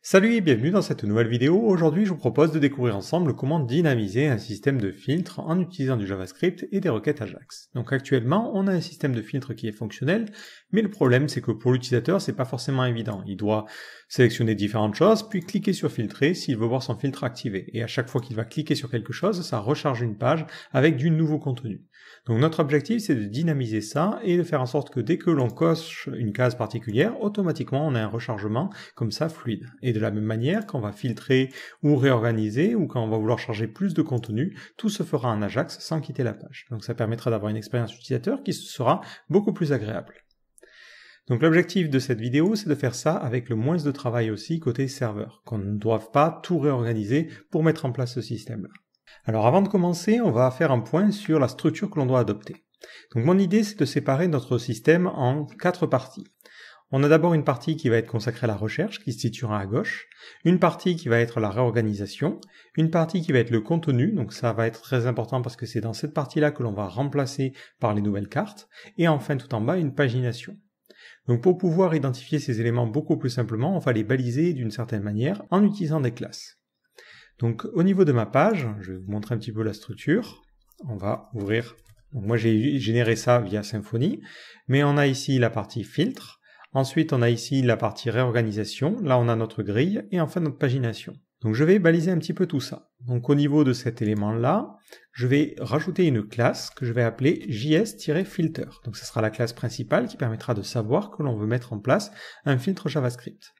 Salut et bienvenue dans cette nouvelle vidéo. Aujourd'hui, je vous propose de découvrir ensemble comment dynamiser un système de filtre en utilisant du JavaScript et des requêtes Ajax. Donc actuellement, on a un système de filtre qui est fonctionnel, mais le problème c'est que pour l'utilisateur, c'est pas forcément évident. Il doit sélectionner différentes choses, puis cliquer sur filtrer s'il veut voir son filtre activé. Et à chaque fois qu'il va cliquer sur quelque chose, ça recharge une page avec du nouveau contenu. Donc notre objectif, c'est de dynamiser ça et de faire en sorte que dès que l'on coche une case particulière, automatiquement on a un rechargement comme ça fluide. Et de la même manière, quand on va filtrer ou réorganiser ou quand on va vouloir charger plus de contenu, tout se fera en Ajax sans quitter la page. Donc ça permettra d'avoir une expérience utilisateur qui sera beaucoup plus agréable. Donc l'objectif de cette vidéo, c'est de faire ça avec le moins de travail aussi côté serveur, qu'on ne doive pas tout réorganiser pour mettre en place ce système-là. Alors avant de commencer, on va faire un point sur la structure que l'on doit adopter. Donc mon idée, c'est de séparer notre système en 4 parties. On a d'abord une partie qui va être consacrée à la recherche, qui se situera à gauche, une partie qui va être la réorganisation, une partie qui va être le contenu, donc ça va être très important parce que c'est dans cette partie-là que l'on va remplacer par les nouvelles cartes, et enfin tout en bas, une pagination. Donc pour pouvoir identifier ces éléments beaucoup plus simplement, on va les baliser d'une certaine manière en utilisant des classes. Donc au niveau de ma page, je vais vous montrer un petit peu la structure. On va ouvrir, donc moi j'ai généré ça via Symfony, mais on a ici la partie filtre, ensuite on a ici la partie réorganisation, là on a notre grille, et enfin notre pagination. Donc je vais baliser un petit peu tout ça. Donc au niveau de cet élément-là, je vais rajouter une classe que je vais appeler js-filter. Donc ce sera la classe principale qui permettra de savoir que l'on veut mettre en place un filtre JavaScript.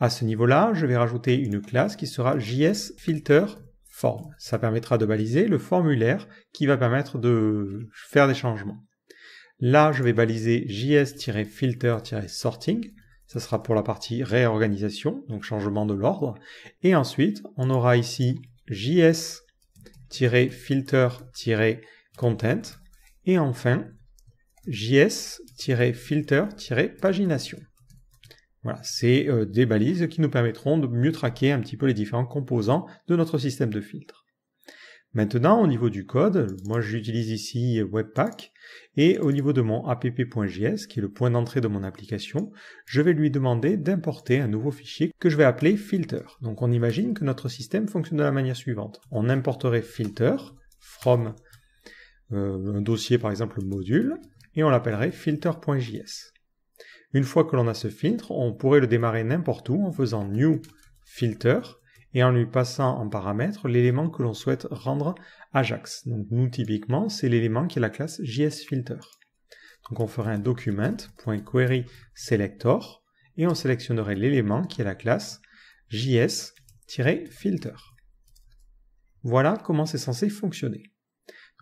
À ce niveau-là, je vais rajouter une classe qui sera js-filter-form. Ça permettra de baliser le formulaire qui va permettre de faire des changements. Là, je vais baliser js-filter-sorting. Ça sera pour la partie réorganisation, donc changement de l'ordre. Et ensuite, on aura ici js-filter-content. Et enfin, js-filter-pagination. Voilà, c'est des balises qui nous permettront de mieux traquer un petit peu les différents composants de notre système de filtre. Maintenant, au niveau du code, moi j'utilise ici Webpack, et au niveau de mon app.js, qui est le point d'entrée de mon application, je vais lui demander d'importer un nouveau fichier que je vais appeler filter. Donc on imagine que notre système fonctionne de la manière suivante. On importerait filter from un dossier par exemple module, et on l'appellerait filter.js. Une fois que l'on a ce filtre, on pourrait le démarrer n'importe où en faisant new filter et en lui passant en paramètre l'élément que l'on souhaite rendre Ajax. Donc nous typiquement, c'est l'élément qui est la classe JSFilter. Donc on ferait un document.querySelector et on sélectionnerait l'élément qui est la classe JS-filter. Voilà comment c'est censé fonctionner.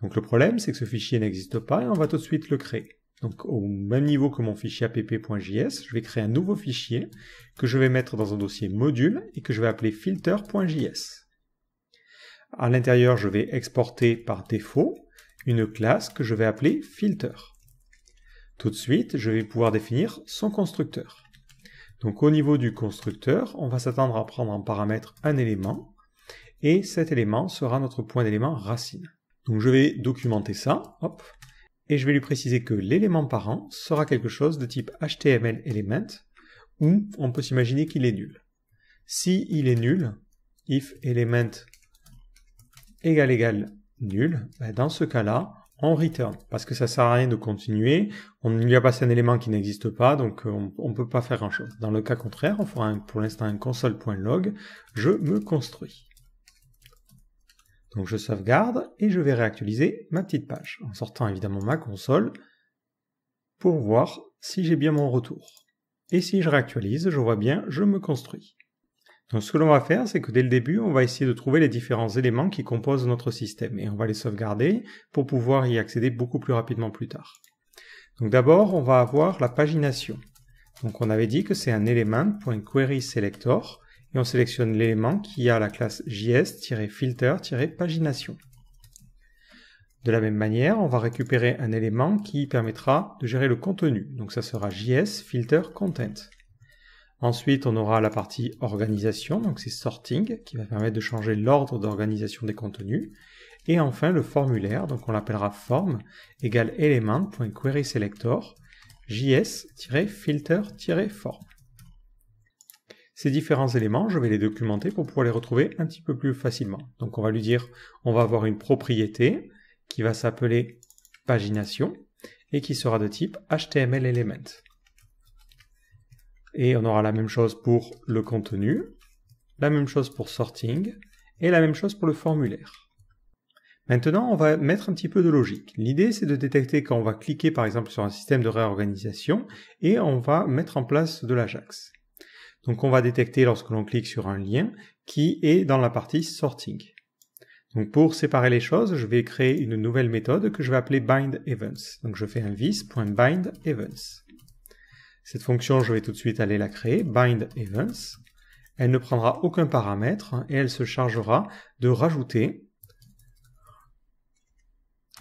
Donc le problème, c'est que ce fichier n'existe pas et on va tout de suite le créer. Donc au même niveau que mon fichier app.js, je vais créer un nouveau fichier que je vais mettre dans un dossier module et que je vais appeler filter.js. À l'intérieur, je vais exporter par défaut une classe que je vais appeler filter. Tout de suite, je vais pouvoir définir son constructeur. Donc au niveau du constructeur, on va s'attendre à prendre en paramètre un élément et cet élément sera notre point d'élément racine. Donc je vais documenter ça, hop. Et je vais lui préciser que l'élément parent sera quelque chose de type HTML element, où on peut s'imaginer qu'il est nul. Si il est nul, if element égale nul, dans ce cas-là, on return, parce que ça sert à rien de continuer, on lui a passé un élément qui n'existe pas, donc on ne peut pas faire grand-chose. Dans le cas contraire, on fera pour l'instant un console.log, je me construis. Donc je sauvegarde et je vais réactualiser ma petite page, en sortant évidemment ma console pour voir si j'ai bien mon retour. Et si je réactualise, je vois bien, je me construis. Donc ce que l'on va faire, c'est que dès le début, on va essayer de trouver les différents éléments qui composent notre système, et on va les sauvegarder pour pouvoir y accéder beaucoup plus rapidement plus tard. Donc d'abord, on va avoir la pagination. Donc on avait dit que c'est un element.querySelector, et on sélectionne l'élément qui a la classe js-filter-pagination. De la même manière, on va récupérer un élément qui permettra de gérer le contenu. Donc ça sera js-filter-content. Ensuite, on aura la partie organisation, donc c'est sorting, qui va permettre de changer l'ordre d'organisation des contenus. Et enfin, le formulaire, donc on l'appellera form, égale element.querySelector, js-filter-form. ces différents éléments, je vais les documenter pour pouvoir les retrouver un petit peu plus facilement. Donc on va lui dire, on va avoir une propriété qui va s'appeler pagination et qui sera de type HTML element. Et on aura la même chose pour le contenu, la même chose pour sorting et la même chose pour le formulaire. Maintenant, on va mettre un petit peu de logique. L'idée, c'est de détecter quand on va cliquer par exemple sur un système de réorganisation et on va mettre en place de l'Ajax. Donc on va détecter lorsque l'on clique sur un lien qui est dans la partie sorting. Donc pour séparer les choses, je vais créer une nouvelle méthode que je vais appeler bindEvents. Donc je fais un vis.bindEvents. Cette fonction, je vais tout de suite aller la créer, bindEvents. Elle ne prendra aucun paramètre et elle se chargera de rajouter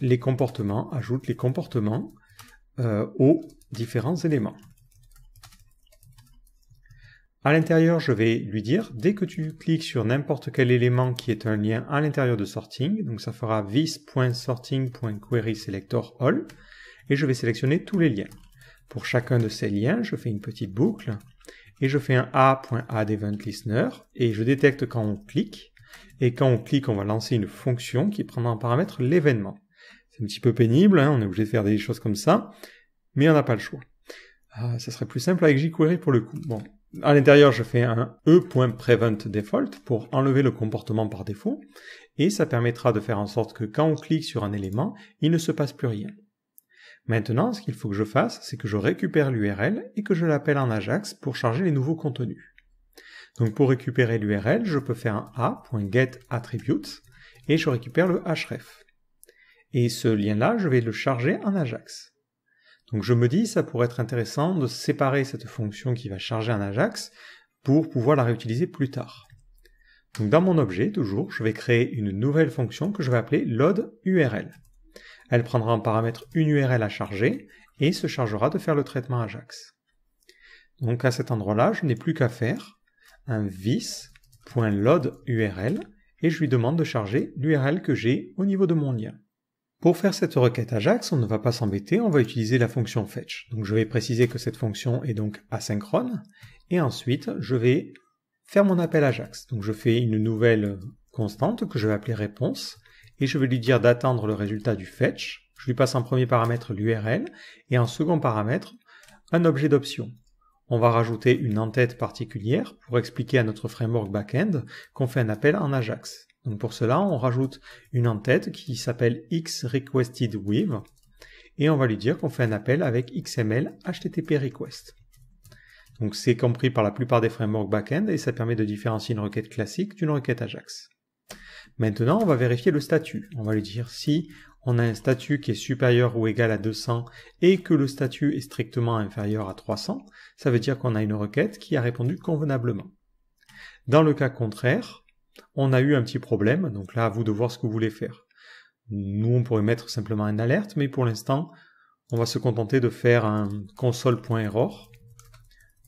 les comportements, ajoute les comportements aux différents éléments. À l'intérieur, je vais lui dire, dès que tu cliques sur n'importe quel élément qui est un lien à l'intérieur de sorting, donc ça fera vis.sorting.querySelectorAll, et je vais sélectionner tous les liens. Pour chacun de ces liens, je fais une petite boucle, et je fais un a.addEventListener, et je détecte quand on clique, et quand on clique, on va lancer une fonction qui prendra en paramètre l'événement. C'est un petit peu pénible, hein, on est obligé de faire des choses comme ça, mais on n'a pas le choix. Ça serait plus simple avec jQuery pour le coup. Bon. À l'intérieur, je fais un e.preventDefault pour enlever le comportement par défaut, et ça permettra de faire en sorte que quand on clique sur un élément, il ne se passe plus rien. Maintenant, ce qu'il faut que je fasse, c'est que je récupère l'URL et que je l'appelle en Ajax pour charger les nouveaux contenus. Donc pour récupérer l'URL, je peux faire un a.getAttributes et je récupère le href. Et ce lien-là, je vais le charger en Ajax. Donc je me dis, ça pourrait être intéressant de séparer cette fonction qui va charger en Ajax pour pouvoir la réutiliser plus tard. Donc dans mon objet, toujours, je vais créer une nouvelle fonction que je vais appeler loadURL. Elle prendra en paramètre une URL à charger et se chargera de faire le traitement Ajax. Donc à cet endroit-là, je n'ai plus qu'à faire un vis.loadURL et je lui demande de charger l'URL que j'ai au niveau de mon lien. Pour faire cette requête Ajax, on ne va pas s'embêter, on va utiliser la fonction fetch. Donc je vais préciser que cette fonction est donc asynchrone, et ensuite je vais faire mon appel Ajax. Donc je fais une nouvelle constante que je vais appeler réponse, et je vais lui dire d'attendre le résultat du fetch. Je lui passe en premier paramètre l'URL, et en second paramètre un objet d'option. On va rajouter une en-tête particulière pour expliquer à notre framework backend qu'on fait un appel en Ajax. Donc pour cela, on rajoute une en-tête qui s'appelle xRequestedWith et on va lui dire qu'on fait un appel avec XML HTTP request. Donc c'est compris par la plupart des frameworks backend et ça permet de différencier une requête classique d'une requête Ajax. Maintenant, on va vérifier le statut. On va lui dire si on a un statut qui est supérieur ou égal à 200 et que le statut est strictement inférieur à 300, ça veut dire qu'on a une requête qui a répondu convenablement. Dans le cas contraire, on a eu un petit problème, donc là à vous de voir ce que vous voulez faire. Nous on pourrait mettre simplement une alerte, mais pour l'instant on va se contenter de faire un console.error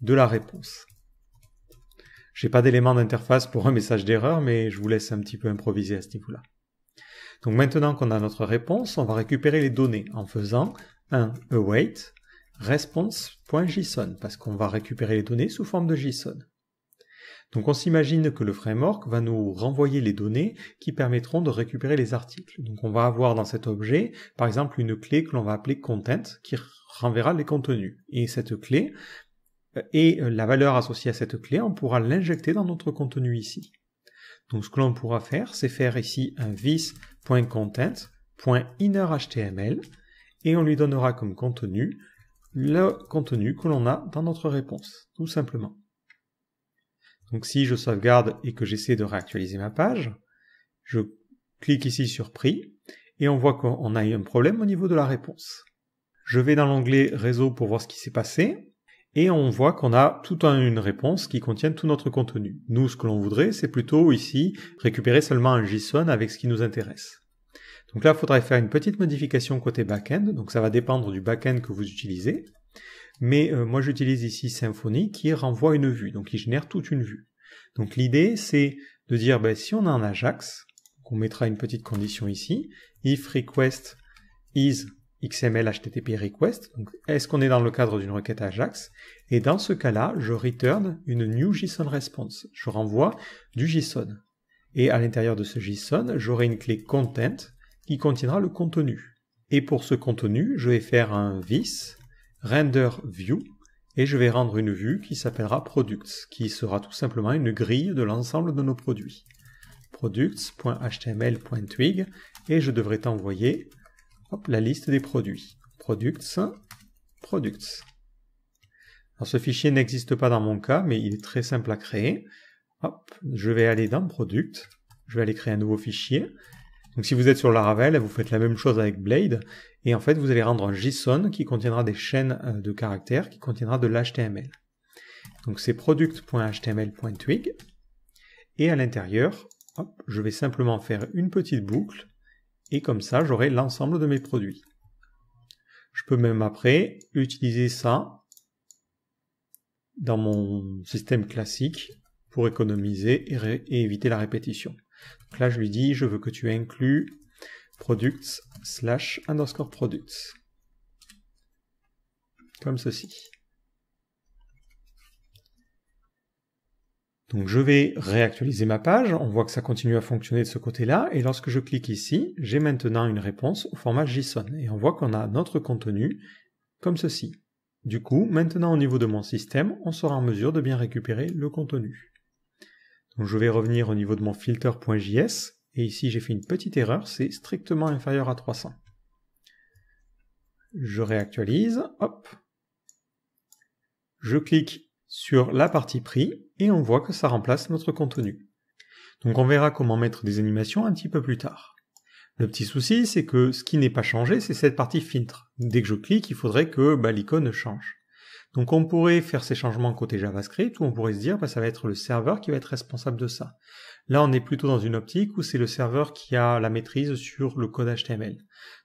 de la réponse. J'ai pas d'élément d'interface pour un message d'erreur, mais je vous laisse un petit peu improviser à ce niveau-là. Donc maintenant qu'on a notre réponse, on va récupérer les données en faisant un await response.json, parce qu'on va récupérer les données sous forme de JSON. Donc on s'imagine que le framework va nous renvoyer les données qui permettront de récupérer les articles. Donc on va avoir dans cet objet, par exemple, une clé que l'on va appeler content, qui renverra les contenus. Et cette clé, et la valeur associée à cette clé, on pourra l'injecter dans notre contenu ici. Donc ce que l'on pourra faire, c'est faire ici un vis.content.innerHTML, et on lui donnera comme contenu le contenu que l'on a dans notre réponse, tout simplement. Donc si je sauvegarde et que j'essaie de réactualiser ma page, je clique ici sur Prix, et on voit qu'on a eu un problème au niveau de la réponse. Je vais dans l'onglet Réseau pour voir ce qui s'est passé, et on voit qu'on a toute une réponse qui contient tout notre contenu. Nous, ce que l'on voudrait, c'est plutôt ici récupérer seulement un JSON avec ce qui nous intéresse. Donc là, il faudrait faire une petite modification côté backend, donc ça va dépendre du backend que vous utilisez. Mais moi j'utilise ici Symfony qui renvoie une vue, donc il génère toute une vue. Donc l'idée c'est de dire si on a un Ajax, on mettra une petite condition ici, if request is XML HTTP request. Donc, est-ce qu'on est dans le cadre d'une requête Ajax? Et dans ce cas-là, je return une new JSON response. Je renvoie du JSON. Et à l'intérieur de ce JSON, j'aurai une clé content qui contiendra le contenu. Et pour ce contenu, je vais faire un this render view et je vais rendre une vue qui s'appellera products, qui sera tout simplement une grille de l'ensemble de nos produits. products.html.twig et je devrais t'envoyer la liste des produits. Products. Alors ce fichier n'existe pas dans mon cas, mais il est très simple à créer. Hop, je vais aller dans Product, je vais aller créer un nouveau fichier. Donc si vous êtes sur Laravel, vous faites la même chose avec Blade, et en fait vous allez rendre un JSON qui contiendra des chaînes de caractères, qui contiendra de l'HTML. Donc c'est product.html.twig, et à l'intérieur, je vais simplement faire une petite boucle, et comme ça j'aurai l'ensemble de mes produits. Je peux même après utiliser ça dans mon système classique pour économiser et éviter la répétition. Donc là je lui dis je veux que tu inclues products/_products comme ceci. Donc je vais réactualiser ma page, on voit que ça continue à fonctionner de ce côté-là, et lorsque je clique ici, j'ai maintenant une réponse au format JSON, et on voit qu'on a notre contenu comme ceci. Du coup, maintenant au niveau de mon système, on sera en mesure de bien récupérer le contenu. Donc je vais revenir au niveau de mon filter.js, et ici j'ai fait une petite erreur, c'est strictement inférieur à 300. Je réactualise, hop, je clique sur la partie prix, et on voit que ça remplace notre contenu. Donc on verra comment mettre des animations un petit peu plus tard. Le petit souci, c'est que ce qui n'est pas changé, c'est cette partie filtre. Dès que je clique, il faudrait que l'icône change. Donc on pourrait faire ces changements côté JavaScript, ou on pourrait se dire ça va être le serveur qui va être responsable de ça. Là, on est plutôt dans une optique où c'est le serveur qui a la maîtrise sur le code HTML.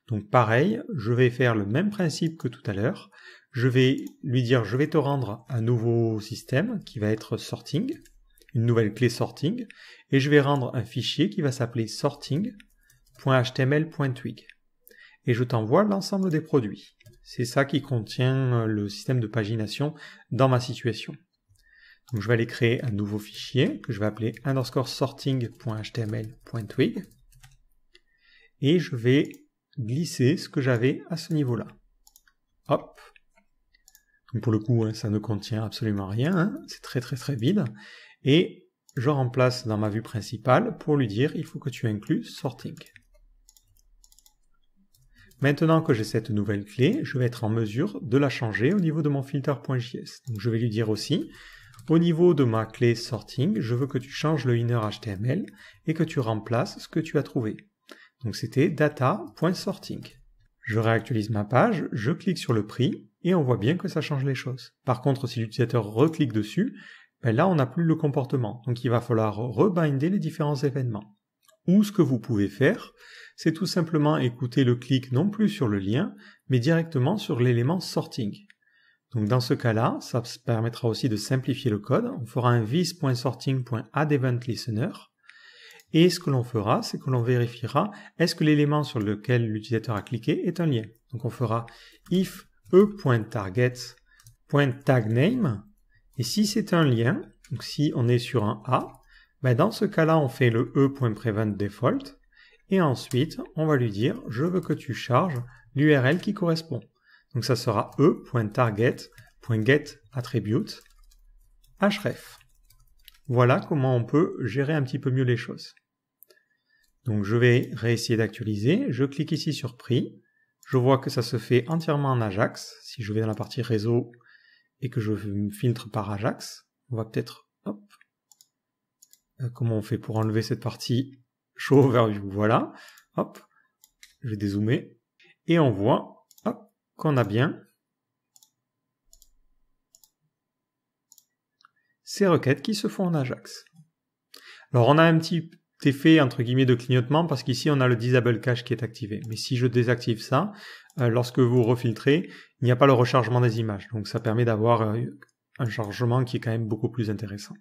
Donc pareil, je vais faire le même principe que tout à l'heure. Je vais lui dire, je vais te rendre un nouveau système qui va être sorting, une nouvelle clé sorting, et je vais rendre un fichier qui va s'appeler sorting.html.twig. Et je t'envoie l'ensemble des produits. C'est ça qui contient le système de pagination dans ma situation. Donc je vais aller créer un nouveau fichier que je vais appeler _sorting.html.twig et je vais glisser ce que j'avais à ce niveau-là. Hop. Donc pour le coup, ça ne contient absolument rien, c'est très vide. Et je remplace dans ma vue principale pour lui dire il faut que tu inclues sorting. Maintenant que j'ai cette nouvelle clé, je vais être en mesure de la changer au niveau de mon filter.js. Donc je vais lui dire aussi, au niveau de ma clé sorting, je veux que tu changes le inner HTML et que tu remplaces ce que tu as trouvé. Donc c'était data.sorting. Je réactualise ma page, je clique sur le prix et on voit bien que ça change les choses. Par contre, si l'utilisateur reclique dessus, là on n'a plus le comportement. Donc il va falloir rebinder les différents événements. Ou ce que vous pouvez faire, c'est tout simplement écouter le clic non plus sur le lien, mais directement sur l'élément sorting. Donc dans ce cas-là, ça permettra aussi de simplifier le code. On fera un this.sorting.addEventListener. Et ce que l'on fera, c'est que l'on vérifiera est-ce que l'élément sur lequel l'utilisateur a cliqué est un lien. Donc on fera if e.target.tagname. Et si c'est un lien, donc si on est sur un A, dans ce cas-là, on fait le e.preventDefault. Et ensuite, on va lui dire je veux que tu charges l'URL qui correspond. Donc ça sera e.target.getAttribute href. Voilà comment on peut gérer un petit peu mieux les choses. Donc je vais réessayer d'actualiser, je clique ici sur prix, je vois que ça se fait entièrement en Ajax. Si je vais dans la partie réseau et que je me filtre par Ajax, on va peut-être, hop, comment on fait pour enlever cette partie show overview, voilà, hop, je vais dézoomer, et on voit, hop, qu'on a bien ces requêtes qui se font en Ajax. Alors on a un petit effet entre guillemets de clignotement parce qu'ici on a le disable cache qui est activé. Mais si je désactive ça, lorsque vous refiltrez, il n'y a pas le rechargement des images. Donc ça permet d'avoir un chargement qui est quand même beaucoup plus intéressant.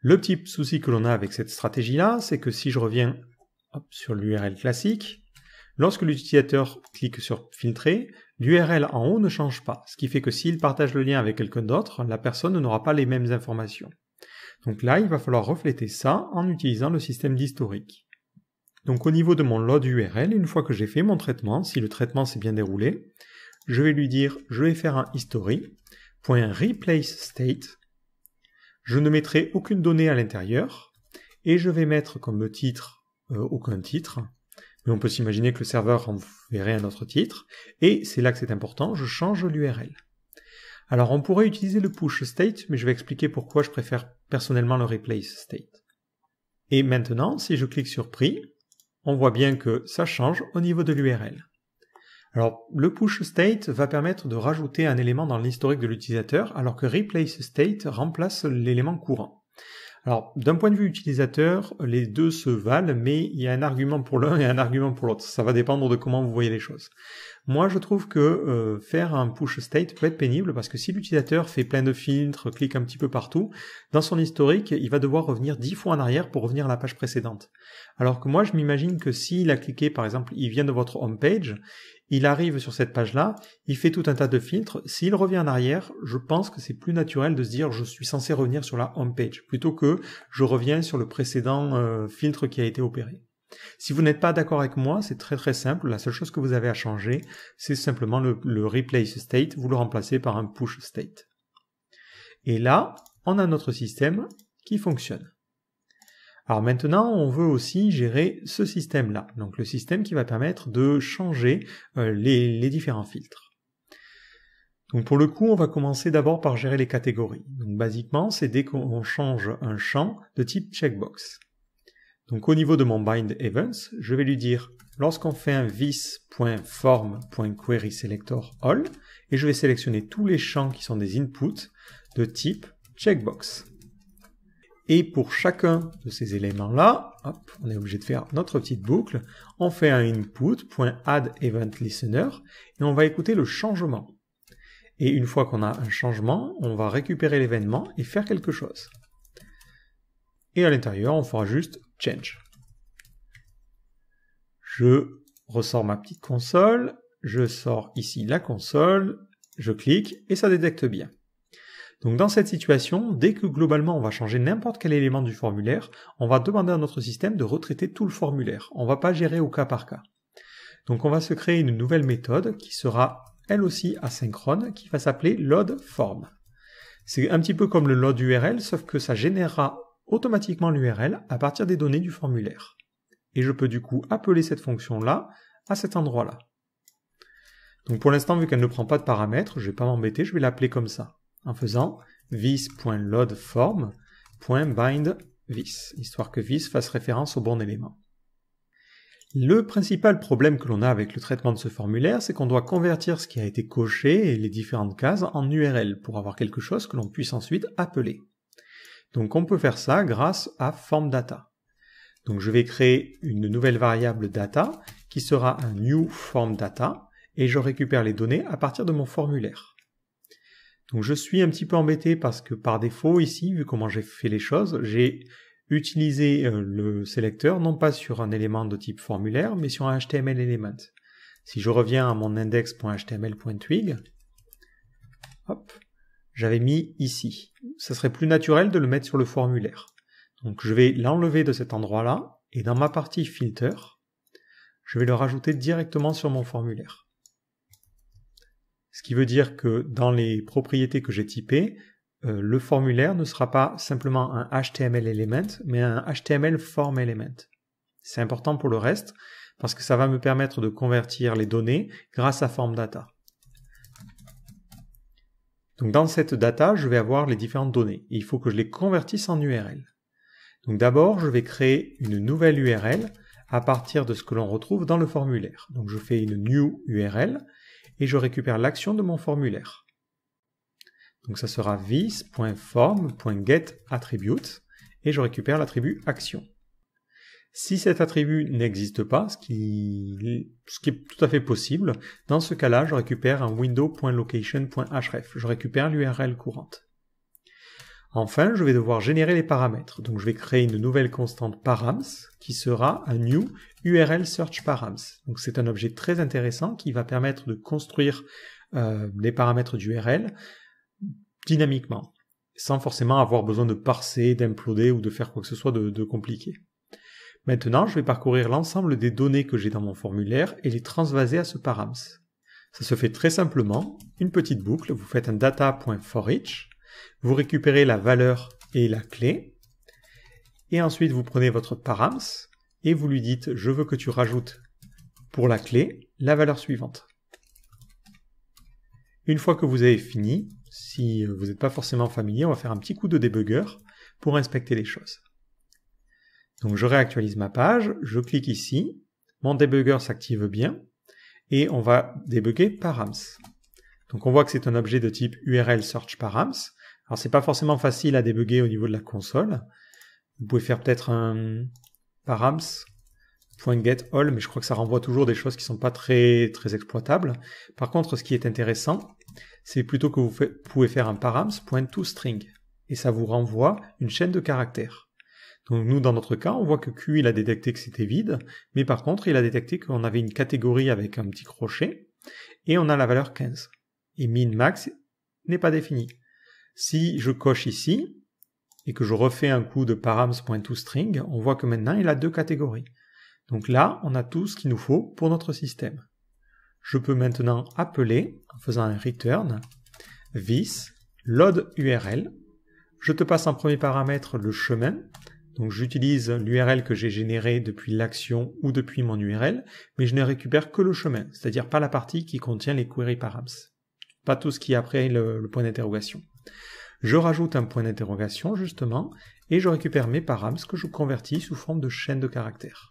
Le petit souci que l'on a avec cette stratégie-là, c'est que si je reviens sur l'URL classique, Lorsque l'utilisateur clique sur filtrer, l'URL en haut ne change pas, ce qui fait que s'il partage le lien avec quelqu'un d'autre, la personne n'aura pas les mêmes informations. Donc là, il va falloir refléter ça en utilisant le système d'historique. Donc au niveau de mon load URL, une fois que j'ai fait mon traitement, si le traitement s'est bien déroulé, je vais lui dire, je vais faire un history.replaceState. Je ne mettrai aucune donnée à l'intérieur, et je vais mettre comme titre aucun titre. Mais on peut s'imaginer que le serveur enverrait un autre titre, et c'est là que c'est important, je change l'URL. Alors on pourrait utiliser le push state, mais je vais expliquer pourquoi je préfère personnellement le replace state. Et maintenant, si je clique sur prix, on voit bien que ça change au niveau de l'URL. Alors le push state va permettre de rajouter un élément dans l'historique de l'utilisateur, alors que replace state remplace l'élément courant. Alors, d'un point de vue utilisateur, les deux se valent, mais il y a un argument pour l'un et un argument pour l'autre. Ça va dépendre de comment vous voyez les choses. Moi, je trouve que faire un push state peut être pénible parce que si l'utilisateur fait plein de filtres, clique un petit peu partout, dans son historique, il va devoir revenir 10 fois en arrière pour revenir à la page précédente. Alors que moi, je m'imagine que s'il a cliqué, par exemple, il vient de votre home page, il arrive sur cette page-là, il fait tout un tas de filtres. S'il revient en arrière, je pense que c'est plus naturel de se dire je suis censé revenir sur la home page plutôt que je reviens sur le précédent filtre qui a été opéré. Si vous n'êtes pas d'accord avec moi, c'est très très simple. La seule chose que vous avez à changer, c'est simplement le replace state. Vous le remplacez par un push state. Et là, on a notre système qui fonctionne. Alors maintenant, on veut aussi gérer ce système-là, donc le système qui va permettre de changer les différents filtres. Donc pour le coup, on va commencer d'abord par gérer les catégories. Donc basiquement, c'est dès qu'on change un champ de type checkbox. Donc au niveau de mon bind events, je vais lui dire lorsqu'on fait un this.form.querySelectorAll, et je vais sélectionner tous les champs qui sont des inputs de type checkbox. Et pour chacun de ces éléments-là, on est obligé de faire notre petite boucle, on fait un input.addEventListener et on va écouter le changement. Et une fois qu'on a un changement, on va récupérer l'événement et faire quelque chose. Et à l'intérieur, on fera juste change. Je ressors ma petite console, je sors ici la console, je clique et ça détecte bien. Donc dans cette situation, dès que globalement on va changer n'importe quel élément du formulaire, on va demander à notre système de retraiter tout le formulaire. On ne va pas gérer au cas par cas. Donc on va se créer une nouvelle méthode qui sera elle aussi asynchrone, qui va s'appeler loadForm. C'est un petit peu comme le load URL, sauf que ça générera automatiquement l'URL à partir des données du formulaire. Et je peux du coup appeler cette fonction-là à cet endroit-là. Donc pour l'instant, vu qu'elle ne prend pas de paramètres, je ne vais pas m'embêter, je vais l'appeler comme ça, en faisant this.loadForm.bindThis, histoire que this fasse référence au bon élément. Le principal problème que l'on a avec le traitement de ce formulaire, c'est qu'on doit convertir ce qui a été coché et les différentes cases en URL pour avoir quelque chose que l'on puisse ensuite appeler. Donc on peut faire ça grâce à FormData. Donc je vais créer une nouvelle variable data qui sera un new FormData et je récupère les données à partir de mon formulaire. Donc je suis un petit peu embêté parce que par défaut ici, vu comment j'ai fait les choses, j'ai utilisé le sélecteur non pas sur un élément de type formulaire, mais sur un HTML element. Si je reviens à mon index.html.twig, hop, j'avais mis ici. Ça serait plus naturel de le mettre sur le formulaire. Donc je vais l'enlever de cet endroit-là, et dans ma partie filter, je vais le rajouter directement sur mon formulaire. Ce qui veut dire que dans les propriétés que j'ai typées, le formulaire ne sera pas simplement un HTML element, mais un HTML form element. C'est important pour le reste, parce que ça va me permettre de convertir les données grâce à FormData. Donc dans cette data, je vais avoir les différentes données, et il faut que je les convertisse en URL. Donc d'abord, je vais créer une nouvelle URL à partir de ce que l'on retrouve dans le formulaire. Donc je fais une new URL, et je récupère l'action de mon formulaire. Donc ça sera this.form.getAttribute et je récupère l'attribut action. Si cet attribut n'existe pas, ce qui est tout à fait possible, dans ce cas-là, je récupère un window.location.href. Je récupère l'URL courante. Enfin, je vais devoir générer les paramètres. Donc je vais créer une nouvelle constante params qui sera un new URL search params. Donc c'est un objet très intéressant qui va permettre de construire les paramètres d'URL dynamiquement, sans forcément avoir besoin de parser, d'imploder ou de faire quoi que ce soit de compliqué. Maintenant, je vais parcourir l'ensemble des données que j'ai dans mon formulaire et les transvaser à ce params. Ça se fait très simplement, une petite boucle, vous faites un data.forEach, vous récupérez la valeur et la clé, et ensuite vous prenez votre params et vous lui dites « je veux que tu rajoutes pour la clé la valeur suivante ». Une fois que vous avez fini, si vous n'êtes pas forcément familier, on va faire un petit coup de débugger pour inspecter les choses. Donc je réactualise ma page, je clique ici, mon débugger s'active bien, et on va débugger params. Donc on voit que c'est un objet de type URL search params. Alors c'est pas forcément facile à débugger au niveau de la console. Vous pouvez faire peut-être un params.getAll, mais je crois que ça renvoie toujours des choses qui sont pas très exploitables. Par contre, ce qui est intéressant, c'est plutôt que vous pouvez faire un params.toString, et ça vous renvoie une chaîne de caractères. Donc nous, dans notre cas, on voit que Q, il a détecté que c'était vide, mais par contre, il a détecté qu'on avait une catégorie avec un petit crochet, et on a la valeur 15. Et min, max n'est pas défini. Si je coche ici, et que je refais un coup de params.toString, on voit que maintenant, il a deux catégories. Donc là, on a tout ce qu'il nous faut pour notre système. Je peux maintenant appeler, en faisant un return, this load URL. Je te passe en premier paramètre le chemin. Donc j'utilise l'URL que j'ai généré depuis l'action ou depuis mon URL, mais je ne récupère que le chemin, c'est-à-dire pas la partie qui contient les query params. Pas tout ce qui est après le point d'interrogation. Je rajoute un point d'interrogation justement, et je récupère mes params que je convertis sous forme de chaîne de caractères.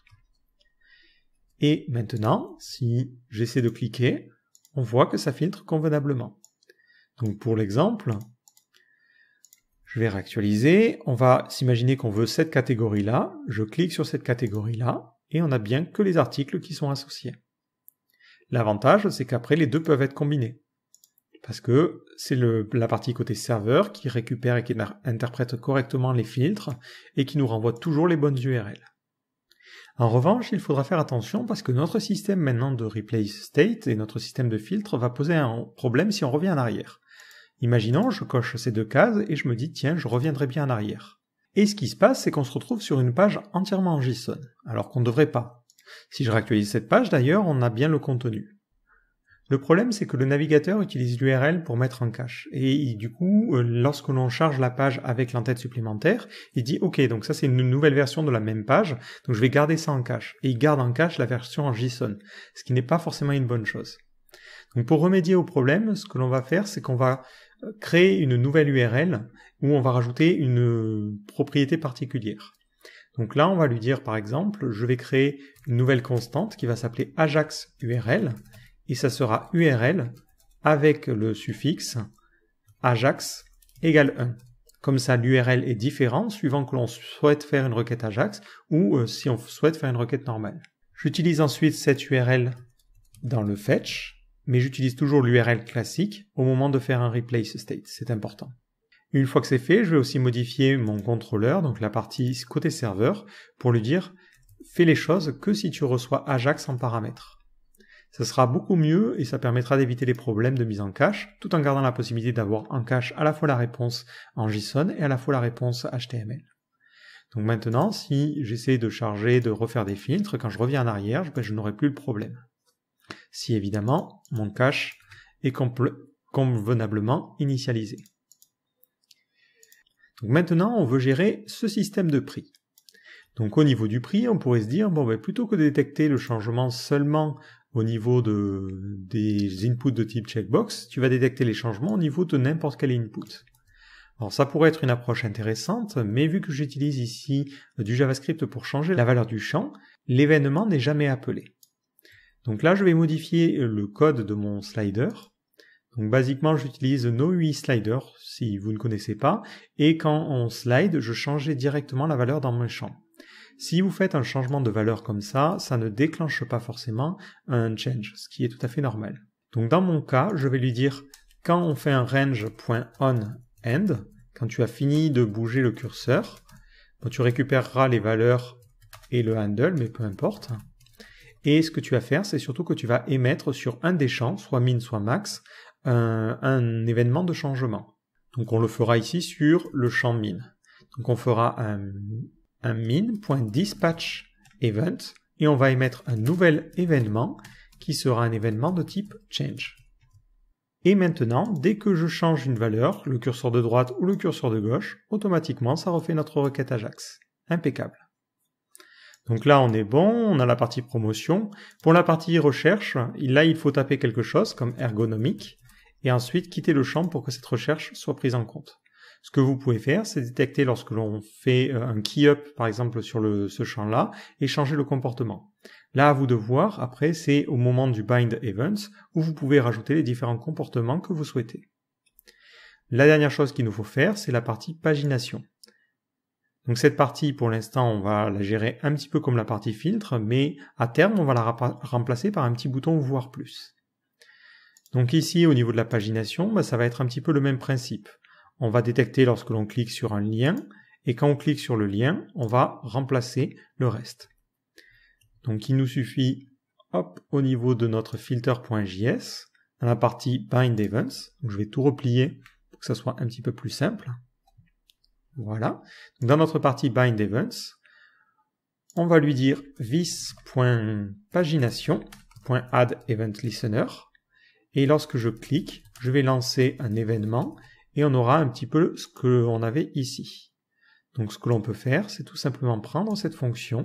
Et maintenant, si j'essaie de cliquer, on voit que ça filtre convenablement. Donc pour l'exemple, je vais réactualiser, on va s'imaginer qu'on veut cette catégorie-là, je clique sur cette catégorie-là, et on n'a bien que les articles qui sont associés. L'avantage, c'est qu'après, les deux peuvent être combinés, parce que c'est la partie côté serveur qui récupère et qui interprète correctement les filtres, et qui nous renvoie toujours les bonnes URL. En revanche, il faudra faire attention parce que notre système maintenant de replace state et notre système de filtre va poser un problème si on revient en arrière. Imaginons, je coche ces deux cases et je me dis, tiens, je reviendrai bien en arrière. Et ce qui se passe, c'est qu'on se retrouve sur une page entièrement en JSON, alors qu'on ne devrait pas. Si je réactualise cette page, d'ailleurs, on a bien le contenu. Le problème, c'est que le navigateur utilise l'URL pour mettre en cache. Et du coup, lorsque l'on charge la page avec l'entête supplémentaire, il dit, ok, donc ça c'est une nouvelle version de la même page, donc je vais garder ça en cache. Et il garde en cache la version en JSON, ce qui n'est pas forcément une bonne chose. Donc pour remédier au problème, ce que l'on va faire, c'est qu'on va créer une nouvelle URL où on va rajouter une propriété particulière. Donc là, on va lui dire, par exemple, je vais créer une nouvelle constante qui va s'appeler Ajax URL, et ça sera URL avec le suffixe Ajax égale 1. Comme ça, l'URL est différent suivant que l'on souhaite faire une requête Ajax ou si on souhaite faire une requête normale. J'utilise ensuite cette URL dans le fetch, mais j'utilise toujours l'URL classique au moment de faire un replace state, c'est important. Une fois que c'est fait, je vais aussi modifier mon contrôleur, donc la partie côté serveur, pour lui dire « fais les choses que si tu reçois Ajax en paramètre ». Ça sera beaucoup mieux et ça permettra d'éviter les problèmes de mise en cache, tout en gardant la possibilité d'avoir en cache à la fois la réponse en JSON et à la fois la réponse HTML. Donc maintenant, si j'essaie de charger, de refaire des filtres, quand je reviens en arrière, je n'aurai plus le problème. Si évidemment, mon cache est convenablement initialisé. Donc maintenant, on veut gérer ce système de prix. Donc au niveau du prix, on pourrait se dire, plutôt que de détecter le changement seulement au niveau des inputs de type checkbox, tu vas détecter les changements au niveau de n'importe quel input. Alors ça pourrait être une approche intéressante, mais vu que j'utilise ici du JavaScript pour changer la valeur du champ, l'événement n'est jamais appelé. Donc là, je vais modifier le code de mon slider. Donc basiquement, j'utilise NoUISlider, si vous ne connaissez pas, et quand on slide, je change directement la valeur dans mon champ. Si vous faites un changement de valeur comme ça, ça ne déclenche pas forcément un change, ce qui est tout à fait normal. Donc dans mon cas, je vais lui dire, quand on fait un range.onEnd, quand tu as fini de bouger le curseur, bon, tu récupéreras les valeurs et le handle, mais peu importe. Et ce que tu vas faire, c'est surtout que tu vas émettre sur un des champs, soit min, soit max, un événement de changement. Donc on le fera ici sur le champ min. Donc on fera un min.dispatch event et on va émettre un nouvel événement qui sera un événement de type change. Et maintenant, dès que je change une valeur, le curseur de droite ou le curseur de gauche, automatiquement ça refait notre requête Ajax. Impeccable. Donc là, on est bon, on a la partie promotion. Pour la partie recherche, là, il faut taper quelque chose comme ergonomique et ensuite quitter le champ pour que cette recherche soit prise en compte. Ce que vous pouvez faire, c'est détecter lorsque l'on fait un key-up, par exemple, sur ce champ-là et changer le comportement. Là, à vous de voir, après, c'est au moment du bind events où vous pouvez rajouter les différents comportements que vous souhaitez. La dernière chose qu'il nous faut faire, c'est la partie pagination. Donc cette partie, pour l'instant, on va la gérer un petit peu comme la partie filtre, mais à terme, on va la remplacer par un petit bouton voir plus. Donc ici, au niveau de la pagination, ça va être un petit peu le même principe. On va détecter lorsque l'on clique sur un lien, et quand on clique sur le lien, on va remplacer le reste. Donc il nous suffit, hop, au niveau de notre filter.js, dans la partie bind events, donc je vais tout replier pour que ça soit un petit peu plus simple. Voilà. Dans notre partie bind events, on va lui dire this.pagination.add event listener. Et lorsque je clique, je vais lancer un événement et on aura un petit peu ce que l'on avait ici. Donc ce que l'on peut faire, c'est tout simplement prendre cette fonction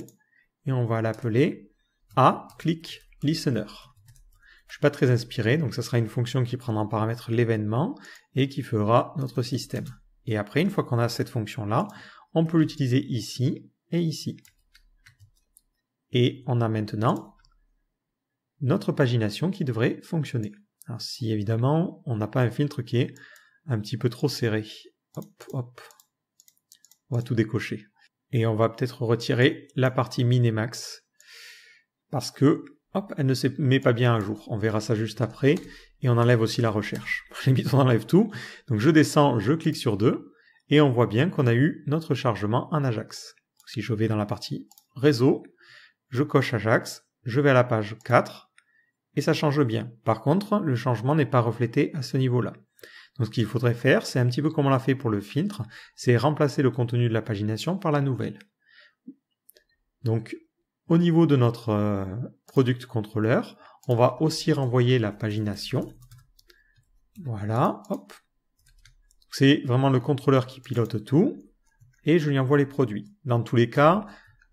et on va l'appeler aClickListener. Je suis pas très inspiré, donc ça sera une fonction qui prendra en paramètre l'événement et qui fera notre système. Et après, une fois qu'on a cette fonction-là, on peut l'utiliser ici et ici. Et on a maintenant notre pagination qui devrait fonctionner. Alors si évidemment, on n'a pas un filtre qui est un petit peu trop serré. Hop, hop. On va tout décocher. Et on va peut-être retirer la partie min et max. Parce que, hop, elle ne se met pas bien à jour. On verra ça juste après. Et on enlève aussi la recherche. Limite, on enlève tout. Donc je descends, je clique sur 2. Et on voit bien qu'on a eu notre chargement en Ajax. Si je vais dans la partie réseau, je coche Ajax, je vais à la page 4. Et ça change bien. Par contre, le changement n'est pas reflété à ce niveau-là. Donc ce qu'il faudrait faire, c'est un petit peu comme on l'a fait pour le filtre, c'est remplacer le contenu de la pagination par la nouvelle. Donc au niveau de notre product controller, on va aussi renvoyer la pagination. Voilà, hop. C'est vraiment le contrôleur qui pilote tout, et je lui envoie les produits. Dans tous les cas,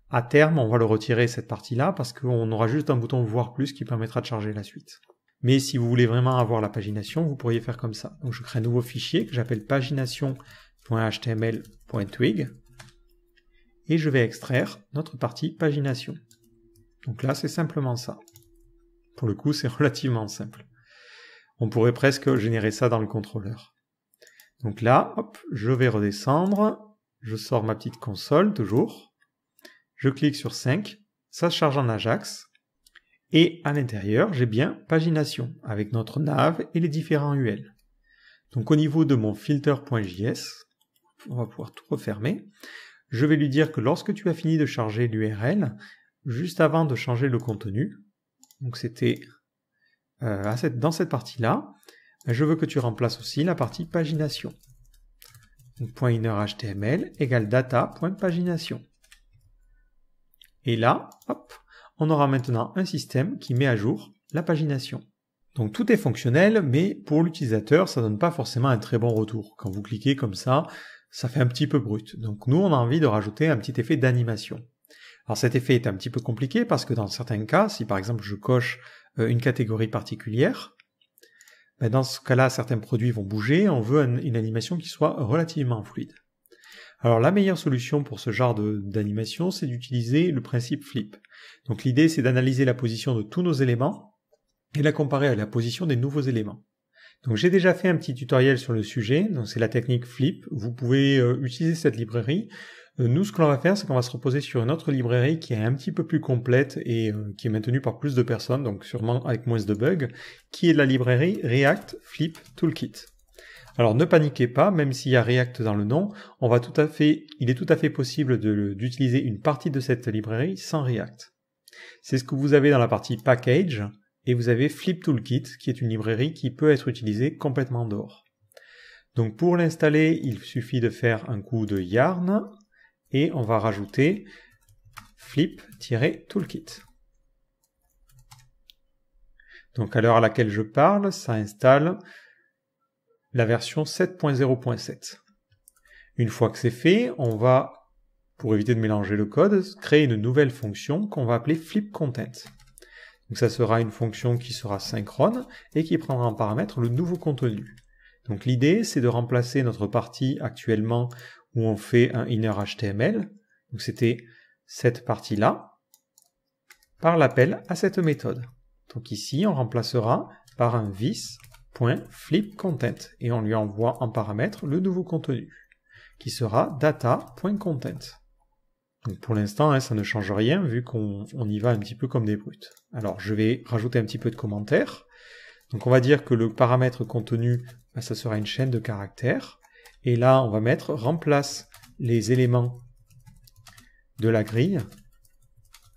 à terme, on va le retirer cette partie-là, parce qu'on aura juste un bouton voir plus qui permettra de charger la suite. Mais si vous voulez vraiment avoir la pagination, vous pourriez faire comme ça. Donc je crée un nouveau fichier que j'appelle pagination.html.twig, et je vais extraire notre partie pagination. Donc là, c'est simplement ça. Pour le coup, c'est relativement simple. On pourrait presque générer ça dans le contrôleur. Donc là, hop, je vais redescendre, je sors ma petite console, toujours. Je clique sur 5, ça se charge en Ajax, et à l'intérieur, j'ai bien pagination, avec notre nav et les différents UL. Donc au niveau de mon filter.js, on va pouvoir tout refermer, je vais lui dire que lorsque tu as fini de charger l'URL, juste avant de changer le contenu, donc c'était dans cette partie-là, je veux que tu remplaces aussi la partie pagination. Donc .innerHTML égale data.pagination. Et là, hop, on aura maintenant un système qui met à jour la pagination. Donc tout est fonctionnel, mais pour l'utilisateur, ça donne pas forcément un très bon retour. Quand vous cliquez comme ça fait un petit peu brut. Donc nous, on a envie de rajouter un petit effet d'animation. Alors cet effet est un petit peu compliqué parce que dans certains cas, si par exemple je coche une catégorie particulière, dans ce cas-là, certains produits vont bouger, on veut une animation qui soit relativement fluide. Alors la meilleure solution pour ce genre d'animation, c'est d'utiliser le principe flip. Donc l'idée, c'est d'analyser la position de tous nos éléments et la comparer à la position des nouveaux éléments. Donc j'ai déjà fait un petit tutoriel sur le sujet, donc c'est la technique flip. Vous pouvez utiliser cette librairie. Nous, ce que l'on va faire, c'est qu'on va se reposer sur une autre librairie qui est un petit peu plus complète et qui est maintenue par plus de personnes, donc sûrement avec moins de bugs, qui est la librairie React Flip Toolkit. Alors ne paniquez pas, même s'il y a React dans le nom, il est tout à fait possible d'utiliser une partie de cette librairie sans React. C'est ce que vous avez dans la partie Package, et vous avez Flip Toolkit, qui est une librairie qui peut être utilisée complètement dehors. Donc pour l'installer, il suffit de faire un coup de yarn, et on va rajouter flip-toolkit. Donc à l'heure à laquelle je parle, ça installe la version 7.0.7. Une fois que c'est fait, on va, pour éviter de mélanger le code, créer une nouvelle fonction qu'on va appeler flipContent. Donc ça sera une fonction qui sera synchrone et qui prendra en paramètre le nouveau contenu. Donc l'idée, c'est de remplacer notre partie actuellement où on fait un inner HTML, donc c'était cette partie-là, par l'appel à cette méthode. Donc ici, on remplacera par un this.flipContent et on lui envoie en paramètre le nouveau contenu, qui sera data.content. Donc pour l'instant, ça ne change rien vu qu'on y va un petit peu comme des brutes. Alors je vais rajouter un petit peu de commentaires. Donc on va dire que le paramètre contenu, ça sera une chaîne de caractères. Et là, on va mettre remplace les éléments de la grille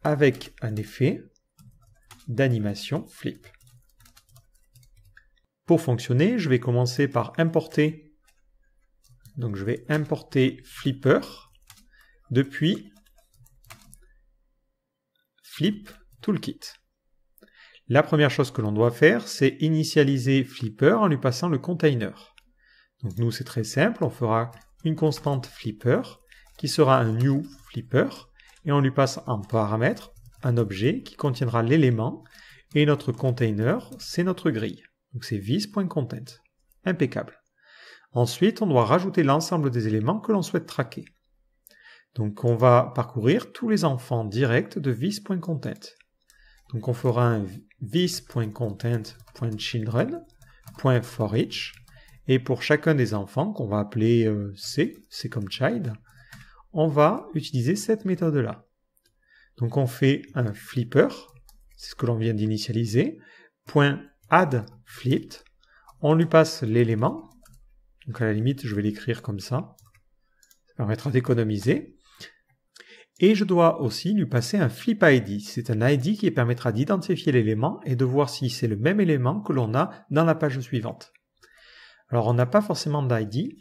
avec un effet d'animation flip. Pour fonctionner, je vais commencer par importer. Donc je vais importer Flipper depuis Flip Toolkit. La première chose que l'on doit faire, c'est initialiser Flipper en lui passant le container. Donc nous, c'est très simple, on fera une constante Flipper qui sera un new Flipper et on lui passe en paramètre un objet qui contiendra l'élément et notre container, c'est notre grille. Donc c'est this.content. Impeccable. Ensuite, on doit rajouter l'ensemble des éléments que l'on souhaite traquer. Donc on va parcourir tous les enfants directs de this.content. Donc on fera un this.content.children.forEach et pour chacun des enfants qu'on va appeler C comme child, on va utiliser cette méthode-là. Donc on fait un flipper, c'est ce que l'on vient d'initialiser, .addFlipped, on lui passe l'élément, donc à la limite je vais l'écrire comme ça permettra d'économiser. Et je dois aussi lui passer un flip ID. C'est un ID qui permettra d'identifier l'élément et de voir si c'est le même élément que l'on a dans la page suivante. Alors on n'a pas forcément d'ID,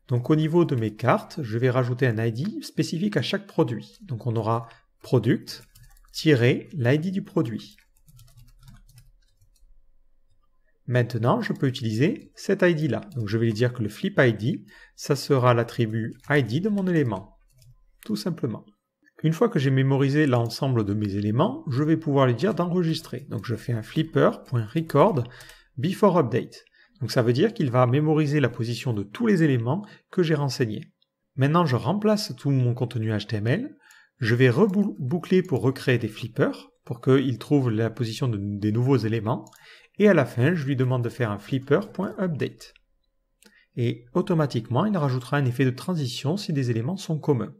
donc au niveau de mes cartes, je vais rajouter un ID spécifique à chaque produit. Donc on aura product l'ID du produit. Maintenant, je peux utiliser cet ID-là. Donc je vais lui dire que le flip ID, ça sera l'attribut ID de mon élément. Tout simplement. Une fois que j'ai mémorisé l'ensemble de mes éléments, je vais pouvoir lui dire d'enregistrer. Donc je fais un flipper.record before update. Donc ça veut dire qu'il va mémoriser la position de tous les éléments que j'ai renseignés. Maintenant, je remplace tout mon contenu HTML. Je vais reboucler pour recréer des flippers pour qu'il trouve la position des nouveaux éléments. Et à la fin, je lui demande de faire un flipper.update. Et automatiquement, il rajoutera un effet de transition si des éléments sont communs.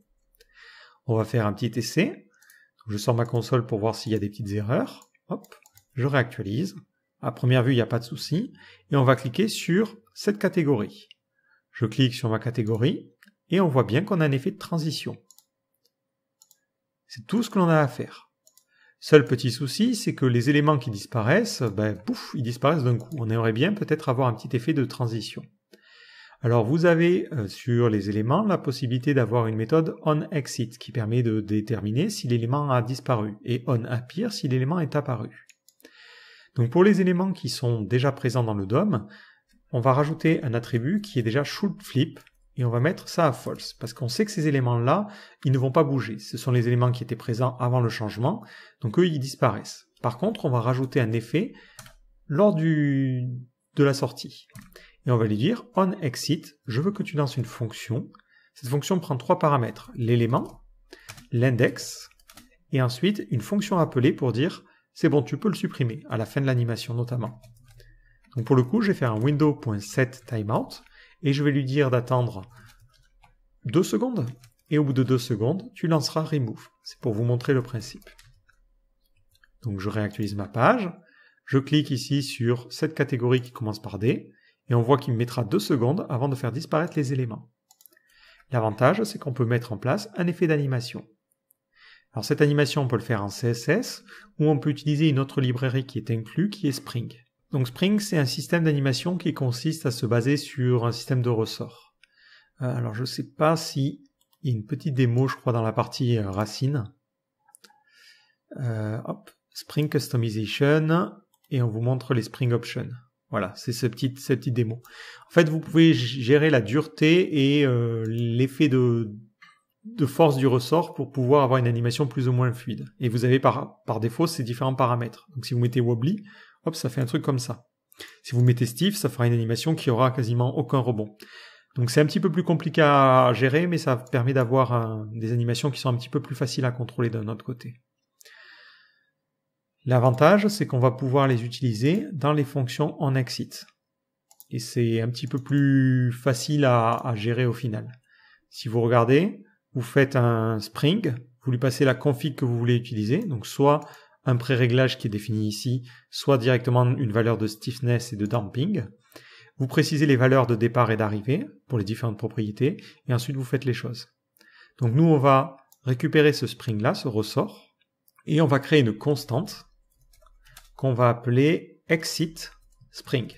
On va faire un petit essai. Je sors ma console pour voir s'il y a des petites erreurs. Hop, je réactualise. À première vue, il n'y a pas de souci. Et on va cliquer sur cette catégorie. Je clique sur ma catégorie et on voit bien qu'on a un effet de transition. C'est tout ce que l'on a à faire. Seul petit souci, c'est que les éléments qui disparaissent, pouf, ils disparaissent d'un coup. On aimerait bien peut-être avoir un petit effet de transition. Alors vous avez sur les éléments la possibilité d'avoir une méthode onExit qui permet de déterminer si l'élément a disparu et onAppear si l'élément est apparu. Donc pour les éléments qui sont déjà présents dans le DOM, on va rajouter un attribut qui est déjà shouldFlip et on va mettre ça à false parce qu'on sait que ces éléments-là, ils ne vont pas bouger. Ce sont les éléments qui étaient présents avant le changement, donc eux, ils disparaissent. Par contre, on va rajouter un effet lors de la sortie. Et on va lui dire onExit, je veux que tu lances une fonction. Cette fonction prend 3 paramètres, l'élément, l'index, et ensuite une fonction appelée pour dire c'est bon, tu peux le supprimer, à la fin de l'animation notamment. Donc pour le coup, je vais faire un window.setTimeout, et je vais lui dire d'attendre 2 secondes, et au bout de 2 secondes, tu lanceras remove. C'est pour vous montrer le principe. Donc je réactualise ma page, je clique ici sur cette catégorie qui commence par D, et on voit qu'il mettra 2 secondes avant de faire disparaître les éléments. L'avantage, c'est qu'on peut mettre en place un effet d'animation. Alors cette animation, on peut le faire en CSS, ou on peut utiliser une autre librairie qui est inclue, qui est Spring. Donc Spring, c'est un système d'animation qui consiste à se baser sur un système de ressorts. Alors je ne sais pas si il y a une petite démo, je crois, dans la partie racine. Spring Customization, et on vous montre les Spring Options. Voilà, c'est cette petite démo. En fait, vous pouvez gérer la dureté et l'effet de force du ressort pour pouvoir avoir une animation plus ou moins fluide. Et vous avez par défaut ces différents paramètres. Donc si vous mettez wobbly, hop, ça fait un truc comme ça. Si vous mettez stiff, ça fera une animation qui aura quasiment aucun rebond. Donc c'est un petit peu plus compliqué à gérer, mais ça permet d'avoir des animations qui sont un petit peu plus faciles à contrôler d'un autre côté. L'avantage, c'est qu'on va pouvoir les utiliser dans les fonctions onExit. Et c'est un petit peu plus facile à gérer au final. Si vous regardez, vous faites un Spring, vous lui passez la config que vous voulez utiliser, donc soit un pré-réglage qui est défini ici, soit directement une valeur de stiffness et de damping. Vous précisez les valeurs de départ et d'arrivée pour les différentes propriétés, et ensuite vous faites les choses. Donc nous, on va récupérer ce Spring-là, ce ressort, et on va créer une constante qu'on va appeler exit Spring.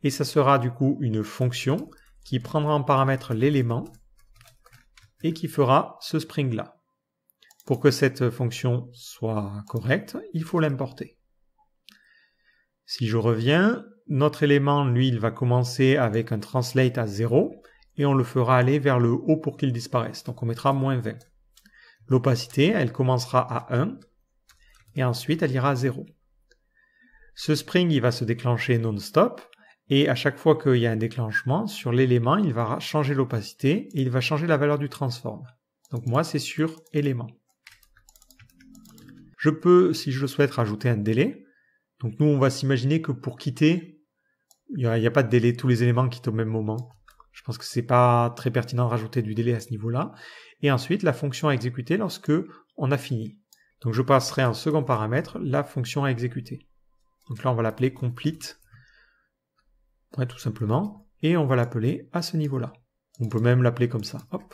Et ça sera du coup une fonction qui prendra en paramètre l'élément et qui fera ce Spring-là. Pour que cette fonction soit correcte, il faut l'importer. Si je reviens, notre élément, lui, il va commencer avec un translate à 0 et on le fera aller vers le haut pour qu'il disparaisse. Donc on mettra -20. L'opacité, elle commencera à 1 et ensuite elle ira à 0. Ce Spring, il va se déclencher non-stop et à chaque fois qu'il y a un déclenchement, sur l'élément, il va changer l'opacité et il va changer la valeur du transform. Donc moi, c'est sur élément. Je peux, si je le souhaite, rajouter un délai. Donc nous, on va s'imaginer que pour quitter, il n'y a pas de délai, tous les éléments quittent au même moment. Je pense que c'est pas très pertinent de rajouter du délai à ce niveau-là. Et ensuite, la fonction à exécuter lorsque on a fini. Donc je passerai en second paramètre la fonction à exécuter. Donc là, on va l'appeler complete, ouais, tout simplement, et on va l'appeler à ce niveau-là. On peut même l'appeler comme ça, hop.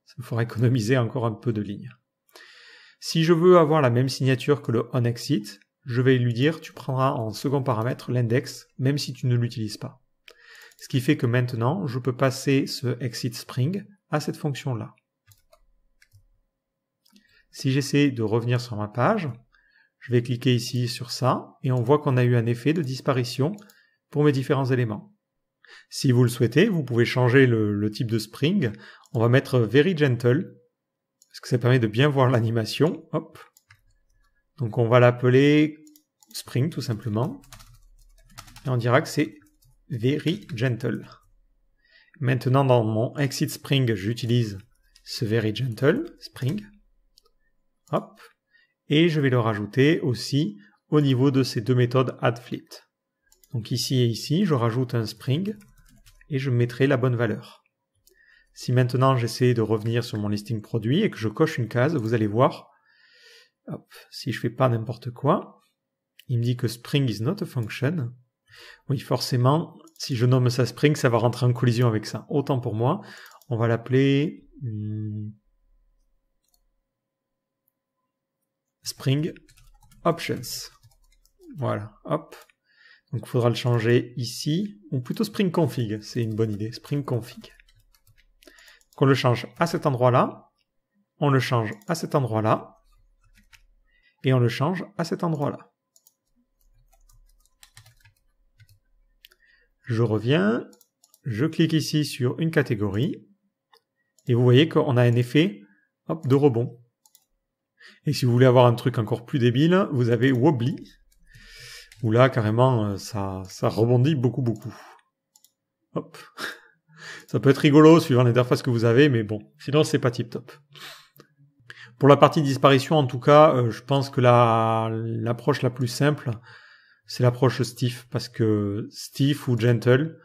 Ça me fera économiser encore un peu de lignes. Si je veux avoir la même signature que le onExit, je vais lui dire, tu prendras en second paramètre l'index, même si tu ne l'utilises pas. Ce qui fait que maintenant, je peux passer ce exit Spring à cette fonction-là. Si j'essaie de revenir sur ma page, je vais cliquer ici sur ça, et on voit qu'on a eu un effet de disparition pour mes différents éléments. Si vous le souhaitez, vous pouvez changer le type de Spring. On va mettre Very Gentle, parce que ça permet de bien voir l'animation. Hop. Donc on va l'appeler Spring tout simplement. Et on dira que c'est Very Gentle. Maintenant dans mon Exit Spring, j'utilise ce Very Gentle Spring. Hop. Et je vais le rajouter aussi au niveau de ces deux méthodes addFlit. Donc ici et ici, je rajoute un Spring et je mettrai la bonne valeur. Si maintenant j'essaie de revenir sur mon listing produit et que je coche une case, vous allez voir, hop, si je fais pas n'importe quoi, il me dit que Spring is not a function. Oui, forcément, si je nomme ça Spring, ça va rentrer en collision avec ça. Autant pour moi, on va l'appeler Spring Options. Voilà, hop. Donc il faudra le changer ici, ou plutôt Spring Config, c'est une bonne idée, Spring Config. On le change à cet endroit-là, on le change à cet endroit-là, et on le change à cet endroit-là. Je reviens, je clique ici sur une catégorie, et vous voyez qu'on a un effet hop, de rebond. Et si vous voulez avoir un truc encore plus débile, vous avez Wobbly, où là, carrément, ça rebondit beaucoup. Hop. Ça peut être rigolo suivant l'interface que vous avez, mais bon, sinon c'est pas tip top. Pour la partie disparition, en tout cas, je pense que l'approche la plus simple, c'est l'approche stiff, parce que stiff ou gentle,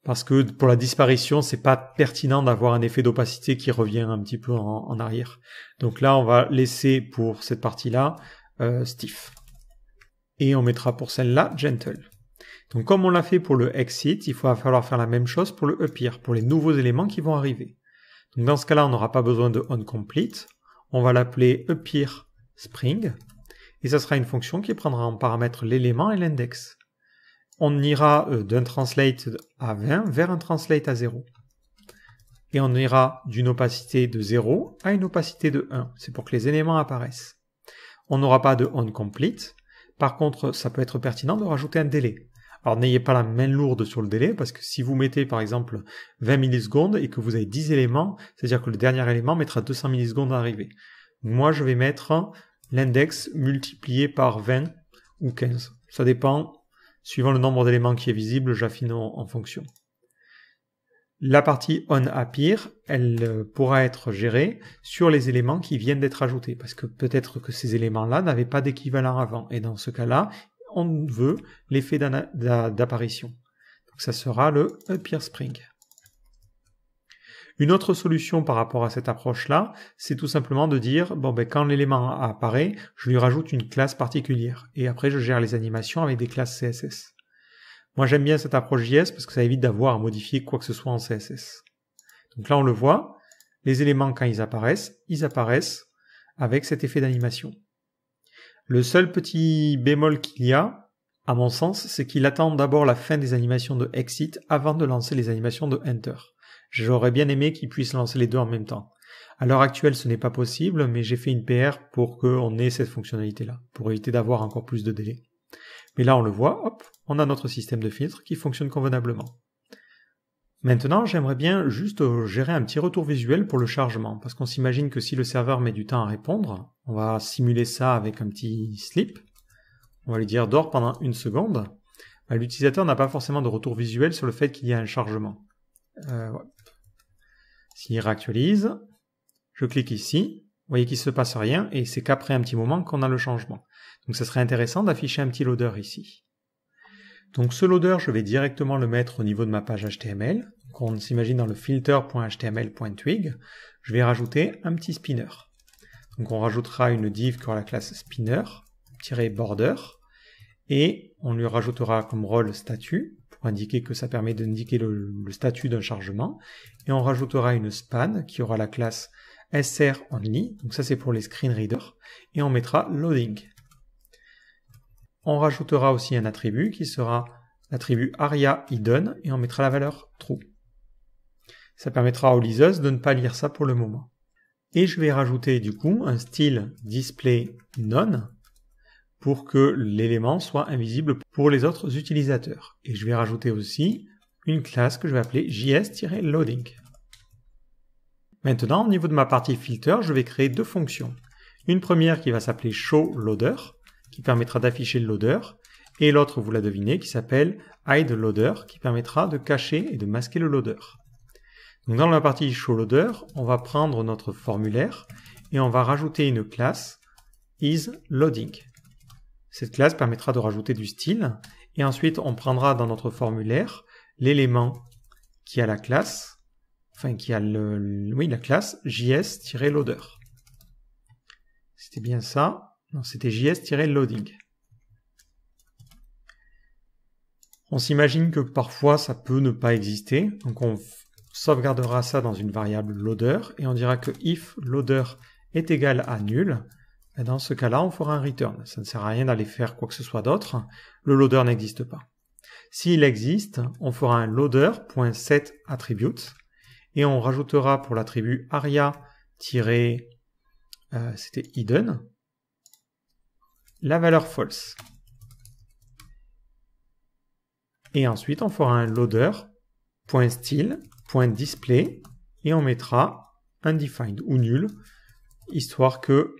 parce que pour la disparition, c'est pas pertinent d'avoir un effet d'opacité qui revient un petit peu en arrière. Donc là, on va laisser pour cette partie-là stiff. Et on mettra pour celle-là gentle. Donc comme on l'a fait pour le exit, il va falloir faire la même chose pour le appear, pour les nouveaux éléments qui vont arriver. Donc dans ce cas-là, on n'aura pas besoin de onComplete. On va l'appeler appear Spring. Et ça sera une fonction qui prendra en paramètre l'élément et l'index. On ira d'un translate à 20 vers un translate à 0. Et on ira d'une opacité de 0 à une opacité de 1. C'est pour que les éléments apparaissent. On n'aura pas de onComplete. Par contre, ça peut être pertinent de rajouter un délai. Alors n'ayez pas la main lourde sur le délai, parce que si vous mettez par exemple 20 millisecondes et que vous avez 10 éléments, c'est-à-dire que le dernier élément mettra 200 millisecondes à arriver. Moi, je vais mettre l'index multiplié par 20 ou 15. Ça dépend, suivant le nombre d'éléments qui est visible, j'affine en fonction. La partie onAppear, elle pourra être gérée sur les éléments qui viennent d'être ajoutés, parce que peut-être que ces éléments-là n'avaient pas d'équivalent avant, et dans ce cas-là, on veut l'effet d'apparition. Donc ça sera le appear Spring. Une autre solution par rapport à cette approche-là, c'est tout simplement de dire, bon ben quand l'élément apparaît, je lui rajoute une classe particulière, et après je gère les animations avec des classes CSS. Moi j'aime bien cette approche JS parce que ça évite d'avoir à modifier quoi que ce soit en CSS. Donc là on le voit, les éléments quand ils apparaissent avec cet effet d'animation. Le seul petit bémol qu'il y a, à mon sens, c'est qu'il attend d'abord la fin des animations de exit avant de lancer les animations de enter. J'aurais bien aimé qu'il puisse lancer les deux en même temps. À l'heure actuelle, ce n'est pas possible, mais j'ai fait une PR pour qu'on ait cette fonctionnalité-là, pour éviter d'avoir encore plus de délai. Mais là, on le voit, hop, on a notre système de filtre qui fonctionne convenablement. Maintenant, j'aimerais bien juste gérer un petit retour visuel pour le chargement, parce qu'on s'imagine que si le serveur met du temps à répondre, on va simuler ça avec un petit sleep, on va lui dire dors pendant 1 seconde, l'utilisateur n'a pas forcément de retour visuel sur le fait qu'il y a un chargement. Ouais. S'il réactualise, je clique ici, vous voyez qu'il ne se passe rien, et c'est qu'après un petit moment qu'on a le changement. Donc ça serait intéressant d'afficher un petit loader ici. Donc ce loader, je vais directement le mettre au niveau de ma page HTML. Donc on s'imagine dans le filter.html.twig, je vais rajouter un petit spinner. Donc on rajoutera une div qui aura la classe spinner-border, et on lui rajoutera comme rôle statut, pour indiquer que ça permet d'indiquer le statut d'un chargement, et on rajoutera une span qui aura la classe srOnly, donc ça c'est pour les screen readers, et on mettra loading. On rajoutera aussi un attribut qui sera l'attribut aria hidden et on mettra la valeur true. Ça permettra aux liseuses de ne pas lire ça pour le moment. Et je vais rajouter du coup un style display none pour que l'élément soit invisible pour les autres utilisateurs. Et je vais rajouter aussi une classe que je vais appeler js-loading. Maintenant, au niveau de ma partie filter, je vais créer 2 fonctions. Une première qui va s'appeler showLoader, qui permettra d'afficher le loader, et l'autre, vous la devinez, qui s'appelle hideLoader, qui permettra de cacher et de masquer le loader. Donc dans la partie showLoader, on va prendre notre formulaire et on va rajouter une classe isLoading. Cette classe permettra de rajouter du style, et ensuite on prendra dans notre formulaire l'élément qui a la classe, enfin qui a la classe js-loader. C'était bien ça. Non, c'était js-loading. On s'imagine que parfois ça peut ne pas exister, donc on sauvegardera ça dans une variable loader et on dira que if loader est égal à nul, et dans ce cas-là on fera un return. Ça ne sert à rien d'aller faire quoi que ce soit d'autre, le loader n'existe pas. S'il existe, on fera un loader.setAttribute et on rajoutera pour l'attribut aria-hidden la valeur false. Et ensuite, on fera un loader.style.display et on mettra undefined ou nul, histoire que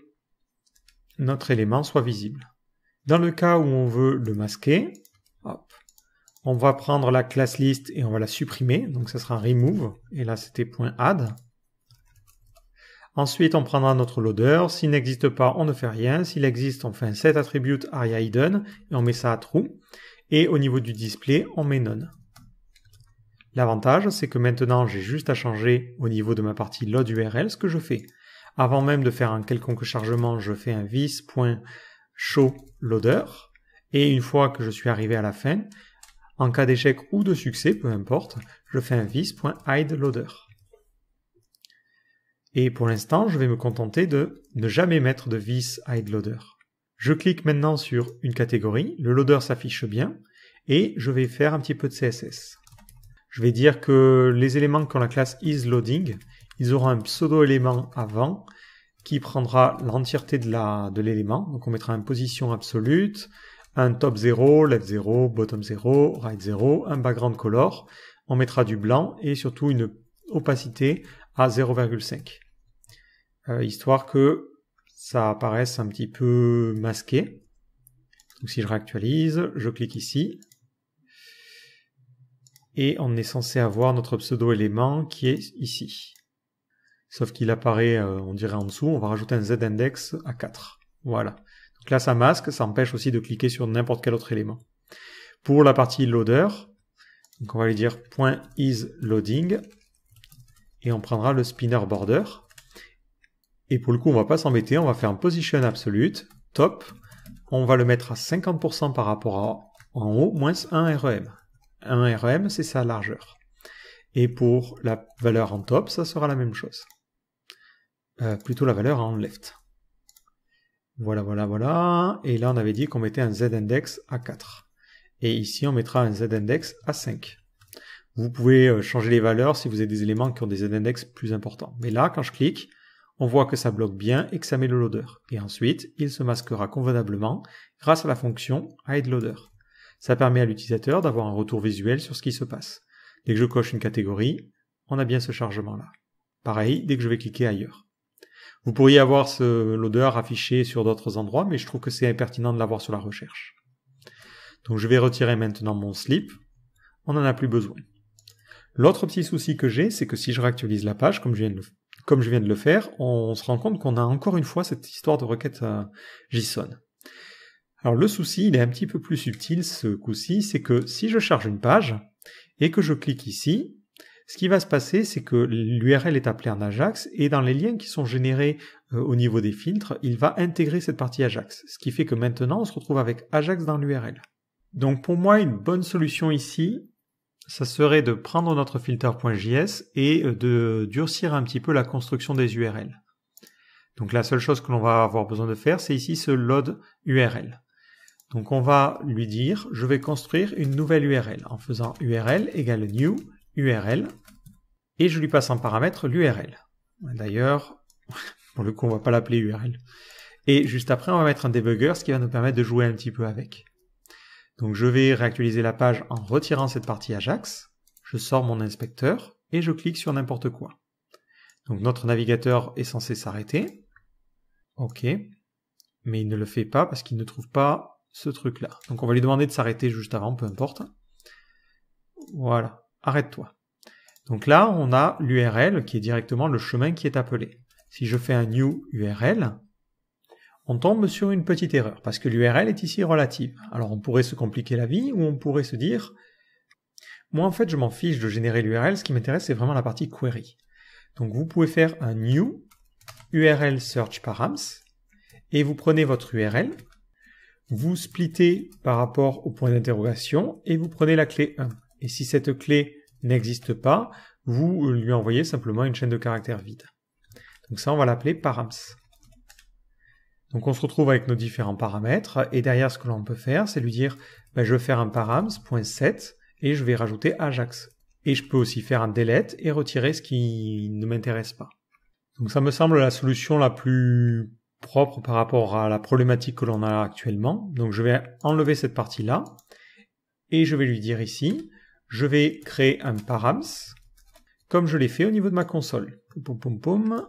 notre élément soit visible. Dans le cas où on veut le masquer, hop, on va prendre la classe list et on va la supprimer, donc ça sera remove, et là c'était .add. Ensuite, on prendra notre loader. S'il n'existe pas, on ne fait rien. S'il existe, on fait un setAttribute aria hidden et on met ça à true. Et au niveau du display, on met none. L'avantage, c'est que maintenant, j'ai juste à changer au niveau de ma partie load-URL ce que je fais. Avant même de faire un quelconque chargement, je fais un vis.showLoader. Et une fois que je suis arrivé à la fin, En cas d'échec ou de succès, peu importe, je fais un this.hideLoader. Et pour l'instant, je vais me contenter de ne jamais mettre de this.hideLoader. Je clique maintenant sur une catégorie, le loader s'affiche bien, et je vais faire un petit peu de CSS. Je vais dire que les éléments qui ont la classe isLoading, ils auront un pseudo-élément avant qui prendra l'entièreté de l'élément. Donc on mettra une position absolue, un top 0, left 0, bottom 0, right 0, un background color. On mettra du blanc et surtout une opacité à 0,5. Histoire que ça apparaisse un petit peu masqué. Donc si je réactualise, je clique ici. Et on est censé avoir notre pseudo-élément qui est ici. Sauf qu'il apparaît, on dirait en dessous, on va rajouter un z-index à 4. Voilà. Donc là, ça masque, ça empêche aussi de cliquer sur n'importe quel autre élément. Pour la partie loader, donc on va lui dire .isLoading et on prendra le spinner border. Et pour le coup, on va pas s'embêter, on va faire un position absolute, top, on va le mettre à 50% par rapport à en haut, moins 1 rem. 1 rem, c'est sa largeur. Et pour la valeur en top, ça sera la même chose. Plutôt la valeur en left. Voilà, voilà, voilà. Et là, on avait dit qu'on mettait un z-index à 4. Et ici, on mettra un z-index à 5. Vous pouvez changer les valeurs si vous avez des éléments qui ont des z-index plus importants. Mais là, quand je clique, on voit que ça bloque bien et que ça met le loader. Et ensuite, il se masquera convenablement grâce à la fonction hideLoader. Ça permet à l'utilisateur d'avoir un retour visuel sur ce qui se passe. Dès que je coche une catégorie, on a bien ce chargement-là. Pareil, dès que je vais cliquer ailleurs. Vous pourriez avoir ce loader affiché sur d'autres endroits, mais je trouve que c'est impertinent de l'avoir sur la recherche. Donc je vais retirer maintenant mon slip. On n'en a plus besoin. L'autre petit souci que j'ai, c'est que si je réactualise la page, comme je viens de le faire, on se rend compte qu'on a encore une fois cette histoire de requête JSON. Alors le souci, il est un petit peu plus subtil ce coup-ci, c'est que si je charge une page et que je clique ici, ce qui va se passer, c'est que l'URL est appelée en Ajax et dans les liens qui sont générés au niveau des filtres, il va intégrer cette partie Ajax. Ce qui fait que maintenant, on se retrouve avec Ajax dans l'URL. Donc pour moi, une bonne solution ici, ça serait de prendre notre filter.js et de durcir un petit peu la construction des URL. Donc la seule chose que l'on va avoir besoin de faire, c'est ici ce load URL. Donc on va lui dire, je vais construire une nouvelle URL en faisant URL égale new URL et je lui passe en paramètre l'URL. D'ailleurs, pour le coup, on va pas l'appeler URL. Et juste après, on va mettre un debugger, ce qui va nous permettre de jouer un petit peu avec. Donc je vais réactualiser la page en retirant cette partie Ajax. Je sors mon inspecteur et je clique sur n'importe quoi. Donc notre navigateur est censé s'arrêter. OK. Mais il ne le fait pas parce qu'il ne trouve pas ce truc-là. Donc on va lui demander de s'arrêter juste avant, peu importe. Voilà. Arrête-toi. Donc là, on a l'URL qui est directement le chemin qui est appelé. Si je fais un new URL, on tombe sur une petite erreur parce que l'URL est ici relative. Alors on pourrait se compliquer la vie ou on pourrait se dire, moi en fait je m'en fiche de générer l'URL, ce qui m'intéresse c'est vraiment la partie query. Donc vous pouvez faire un new URL search params et vous prenez votre URL, vous splittez par rapport au point d'interrogation et vous prenez la clé 1. Et si cette clé n'existe pas, vous lui envoyez simplement une chaîne de caractères vide. Donc ça, on va l'appeler params. Donc on se retrouve avec nos différents paramètres, et derrière ce que l'on peut faire, c'est lui dire, je vais faire un params.set, et je vais rajouter Ajax. Et je peux aussi faire un delete et retirer ce qui ne m'intéresse pas. Donc ça me semble la solution la plus propre par rapport à la problématique que l'on a actuellement. Donc je vais enlever cette partie-là, et je vais lui dire ici, je vais créer un params, comme je l'ai fait au niveau de ma console. Poum, poum, poum.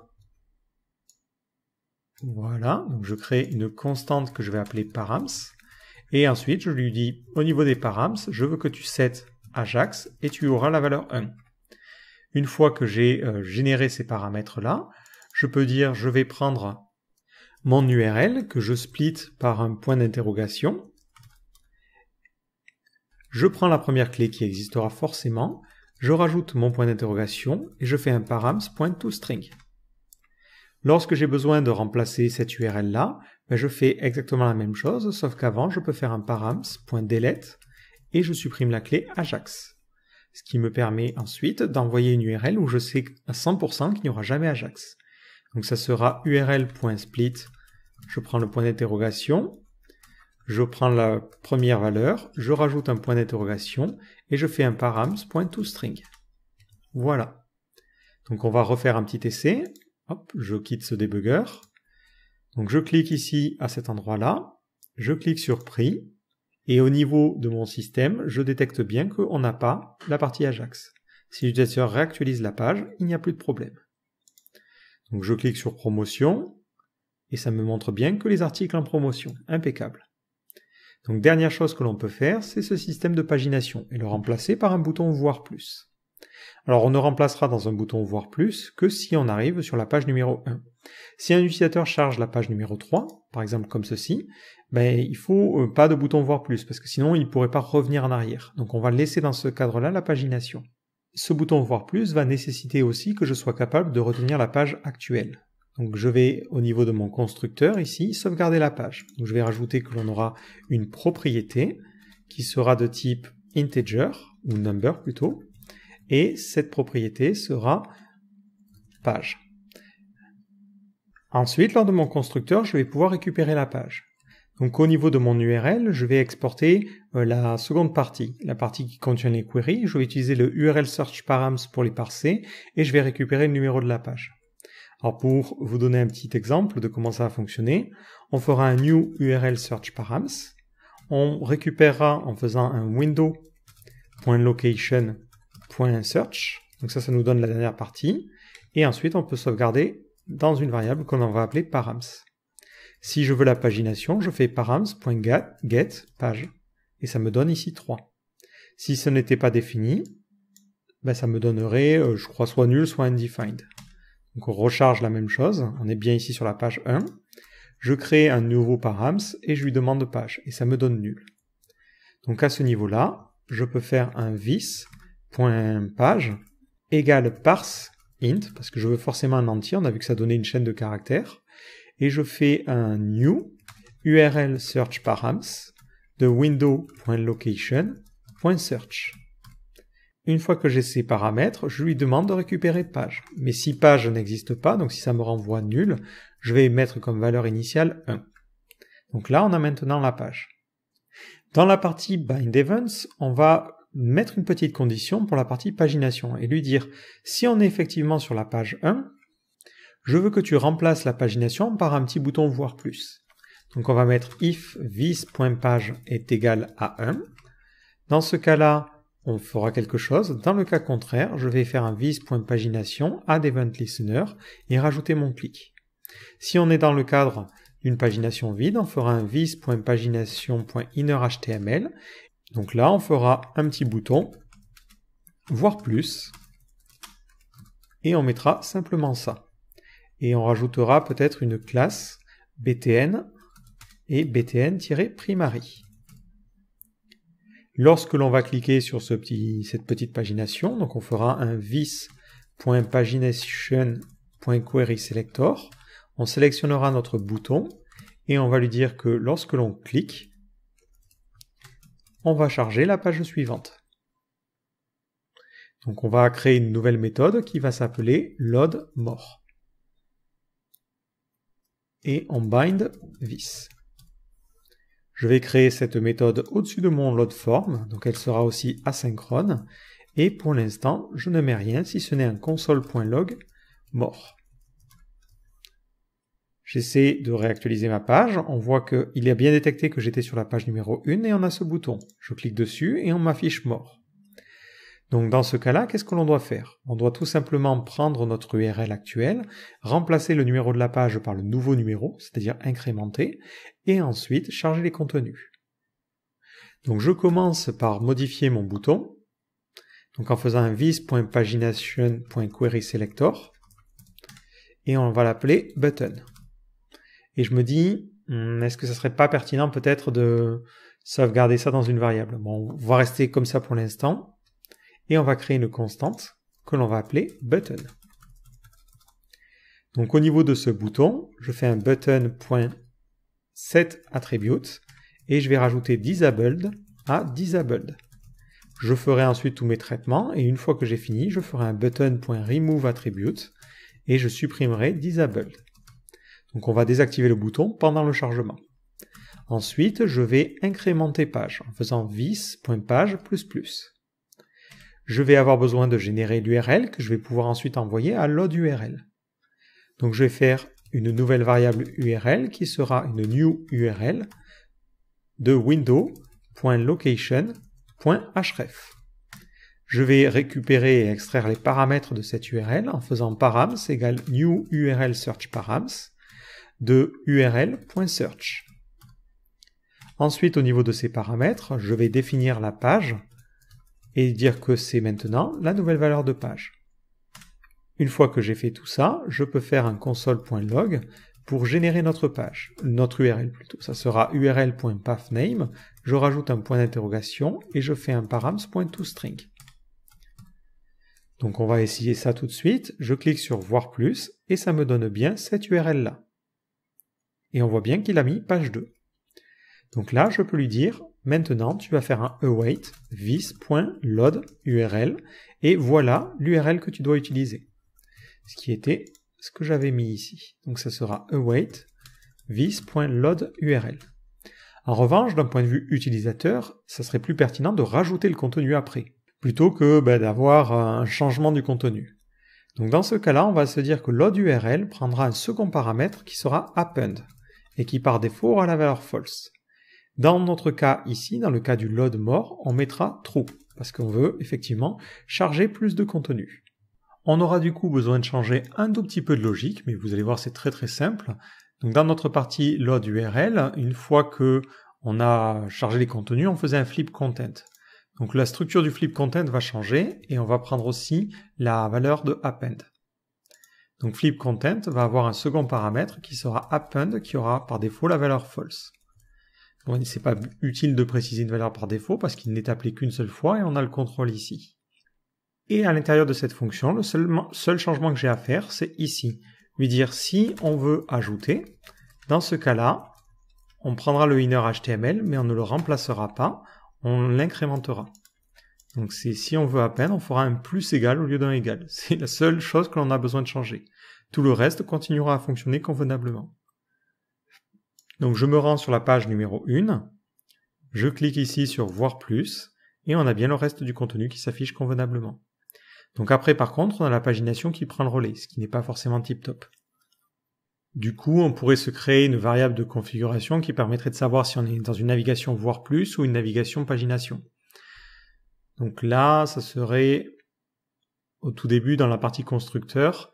Voilà, donc je crée une constante que je vais appeler params, et ensuite je lui dis, au niveau des params, je veux que tu set Ajax, et tu auras la valeur 1. Une fois que j'ai généré ces paramètres-là, je peux dire, je vais prendre mon URL, que je split par un point d'interrogation. Je prends la première clé qui existera forcément, je rajoute mon point d'interrogation et je fais un params.toString. Lorsque j'ai besoin de remplacer cette URL-là, je fais exactement la même chose, sauf qu'avant, je peux faire un params.delete et je supprime la clé Ajax. Ce qui me permet ensuite d'envoyer une URL où je sais à 100% qu'il n'y aura jamais Ajax. Donc ça sera url.split, je prends le point d'interrogation, je prends la première valeur, je rajoute un point d'interrogation et je fais un params.toString. Voilà. Donc on va refaire un petit essai. Hop, je quitte ce débugger. Donc je clique ici à cet endroit-là, je clique sur prix, et au niveau de mon système, je détecte bien qu'on n'a pas la partie Ajax. Si l'utilisateur réactualise la page, il n'y a plus de problème. Donc je clique sur promotion, et ça me montre bien que les articles en promotion. Impeccable. Donc dernière chose que l'on peut faire, c'est ce système de pagination, et le remplacer par un bouton voir plus. Alors on ne remplacera dans un bouton voir plus que si on arrive sur la page numéro 1. Si un utilisateur charge la page numéro 3, par exemple comme ceci, ben, il faut pas de bouton voir plus, parce que sinon il ne pourrait pas revenir en arrière. Donc on va laisser dans ce cadre-là la pagination. Ce bouton voir plus va nécessiter aussi que je sois capable de retenir la page actuelle. Donc je vais au niveau de mon constructeur ici sauvegarder la page. Donc je vais rajouter que l'on aura une propriété qui sera de type integer, ou number plutôt, et cette propriété sera page. Ensuite, lors de mon constructeur, je vais pouvoir récupérer la page. Donc au niveau de mon URL, je vais exporter la seconde partie, la partie qui contient les queries. Je vais utiliser le URL search params pour les parser et je vais récupérer le numéro de la page. Alors pour vous donner un petit exemple de comment ça va fonctionner, on fera un new URL search params. On récupérera en faisant un window.location.search. Donc ça nous donne la dernière partie. Et ensuite, on peut sauvegarder dans une variable qu'on va appeler params. Si je veux la pagination, je fais params.get page. Et ça me donne ici 3. Si ce n'était pas défini, ben ça me donnerait, je crois, soit nul, soit undefined. Donc on recharge la même chose. On est bien ici sur la page 1. Je crée un nouveau params et je lui demande page. Et ça me donne nul. Donc à ce niveau-là, je peux faire un this.page égale parse int, parce que je veux forcément un entier, on a vu que ça donnait une chaîne de caractères, et je fais un new URL search params de window.location.search. Une fois que j'ai ces paramètres, je lui demande de récupérer page. Mais si page n'existe pas, donc si ça me renvoie nul, je vais mettre comme valeur initiale 1. Donc là, on a maintenant la page. Dans la partie bind events, on va mettre une petite condition pour la partie pagination et lui dire, si on est effectivement sur la page 1, je veux que tu remplaces la pagination par un petit bouton voir plus. Donc on va mettre if this.page est égal à 1. Dans ce cas-là, on fera quelque chose. Dans le cas contraire, je vais faire un this.pagination add event listener et rajouter mon clic. Si on est dans le cadre d'une pagination vide, on fera un this.pagination.innerHTML. Donc là, on fera un petit bouton, voir plus, et on mettra simplement ça. Et on rajoutera peut-être une classe btn et btn-primary. Lorsque l'on va cliquer sur cette petite pagination, donc on fera un this.pagination.querySelector, on sélectionnera notre bouton et on va lui dire que lorsque l'on clique, on va charger la page suivante. Donc on va créer une nouvelle méthode qui va s'appeler loadMore. Et on bind this. Je vais créer cette méthode au-dessus de mon loadForm, donc elle sera aussi asynchrone. Et pour l'instant, je ne mets rien si ce n'est un console.log more. J'essaie de réactualiser ma page, on voit qu'il a bien détecté que j'étais sur la page numéro 1 et on a ce bouton. Je clique dessus et on m'affiche more. Donc dans ce cas-là, qu'est-ce que l'on doit faire? On doit tout simplement prendre notre URL actuelle, remplacer le numéro de la page par le nouveau numéro, c'est-à-dire incrémenter, et ensuite charger les contenus. Donc je commence par modifier mon bouton, donc en faisant un this.pagination.querySelector, et on va l'appeler button. Et je me dis, est-ce que ça serait pas pertinent peut-être de sauvegarder ça dans une variable? Bon, on va rester comme ça pour l'instant. Et on va créer une constante que l'on va appeler button. Donc au niveau de ce bouton, je fais un button.setAttribute et je vais rajouter disabled à disabled. Je ferai ensuite tous mes traitements, et une fois que j'ai fini, je ferai un button.removeAttribute, et je supprimerai disabled. Donc on va désactiver le bouton pendant le chargement. Ensuite, je vais incrémenter page en faisant this.page++. Je vais avoir besoin de générer l'URL que je vais pouvoir ensuite envoyer à loadURL. Donc je vais faire une nouvelle variable URL qui sera une new URL de window.location.href. Je vais récupérer et extraire les paramètres de cette URL en faisant params égale new URL search params de url.search. Ensuite, au niveau de ces paramètres, je vais définir la page et dire que c'est maintenant la nouvelle valeur de page. Une fois que j'ai fait tout ça, je peux faire un console.log pour générer notre page, notre URL plutôt. Ça sera url.pathname, je rajoute un point d'interrogation et je fais un params.toString. Donc on va essayer ça tout de suite, je clique sur voir plus et ça me donne bien cette URL là. Et on voit bien qu'il a mis page 2. Donc là, je peux lui dire, maintenant, tu vas faire un await this.load URL, et voilà l'URL que tu dois utiliser. Ce qui était ce que j'avais mis ici. Donc ça sera await this.load URL. En revanche, d'un point de vue utilisateur, ça serait plus pertinent de rajouter le contenu après, plutôt que d'avoir un changement du contenu. Donc dans ce cas-là, on va se dire que load URL prendra un second paramètre qui sera append, et qui par défaut aura la valeur false. Dans notre cas ici, dans le cas du load more, on mettra true, parce qu'on veut effectivement charger plus de contenu. On aura du coup besoin de changer un tout petit peu de logique, mais vous allez voir c'est très très simple. Donc dans notre partie load URL, une fois que on a chargé les contenus, on faisait un flip content. Donc la structure du flip content va changer, et on va prendre aussi la valeur de append. Donc flip content va avoir un second paramètre qui sera append, qui aura par défaut la valeur false. Bon, c'est pas utile de préciser une valeur par défaut parce qu'il n'est appelé qu'une seule fois et on a le contrôle ici. Et à l'intérieur de cette fonction, le seul changement que j'ai à faire, c'est ici. Lui dire si on veut ajouter, dans ce cas-là, on prendra le inner HTML, mais on ne le remplacera pas, on l'incrémentera. Donc c'est si on veut à peine, on fera un plus égal au lieu d'un égal. C'est la seule chose que l'on a besoin de changer. Tout le reste continuera à fonctionner convenablement. Donc je me rends sur la page numéro 1, je clique ici sur voir plus, et on a bien le reste du contenu qui s'affiche convenablement. Donc après par contre, on a la pagination qui prend le relais, ce qui n'est pas forcément tip-top. Du coup, on pourrait se créer une variable de configuration qui permettrait de savoir si on est dans une navigation voir plus ou une navigation pagination. Donc là, ça serait au tout début dans la partie constructeur.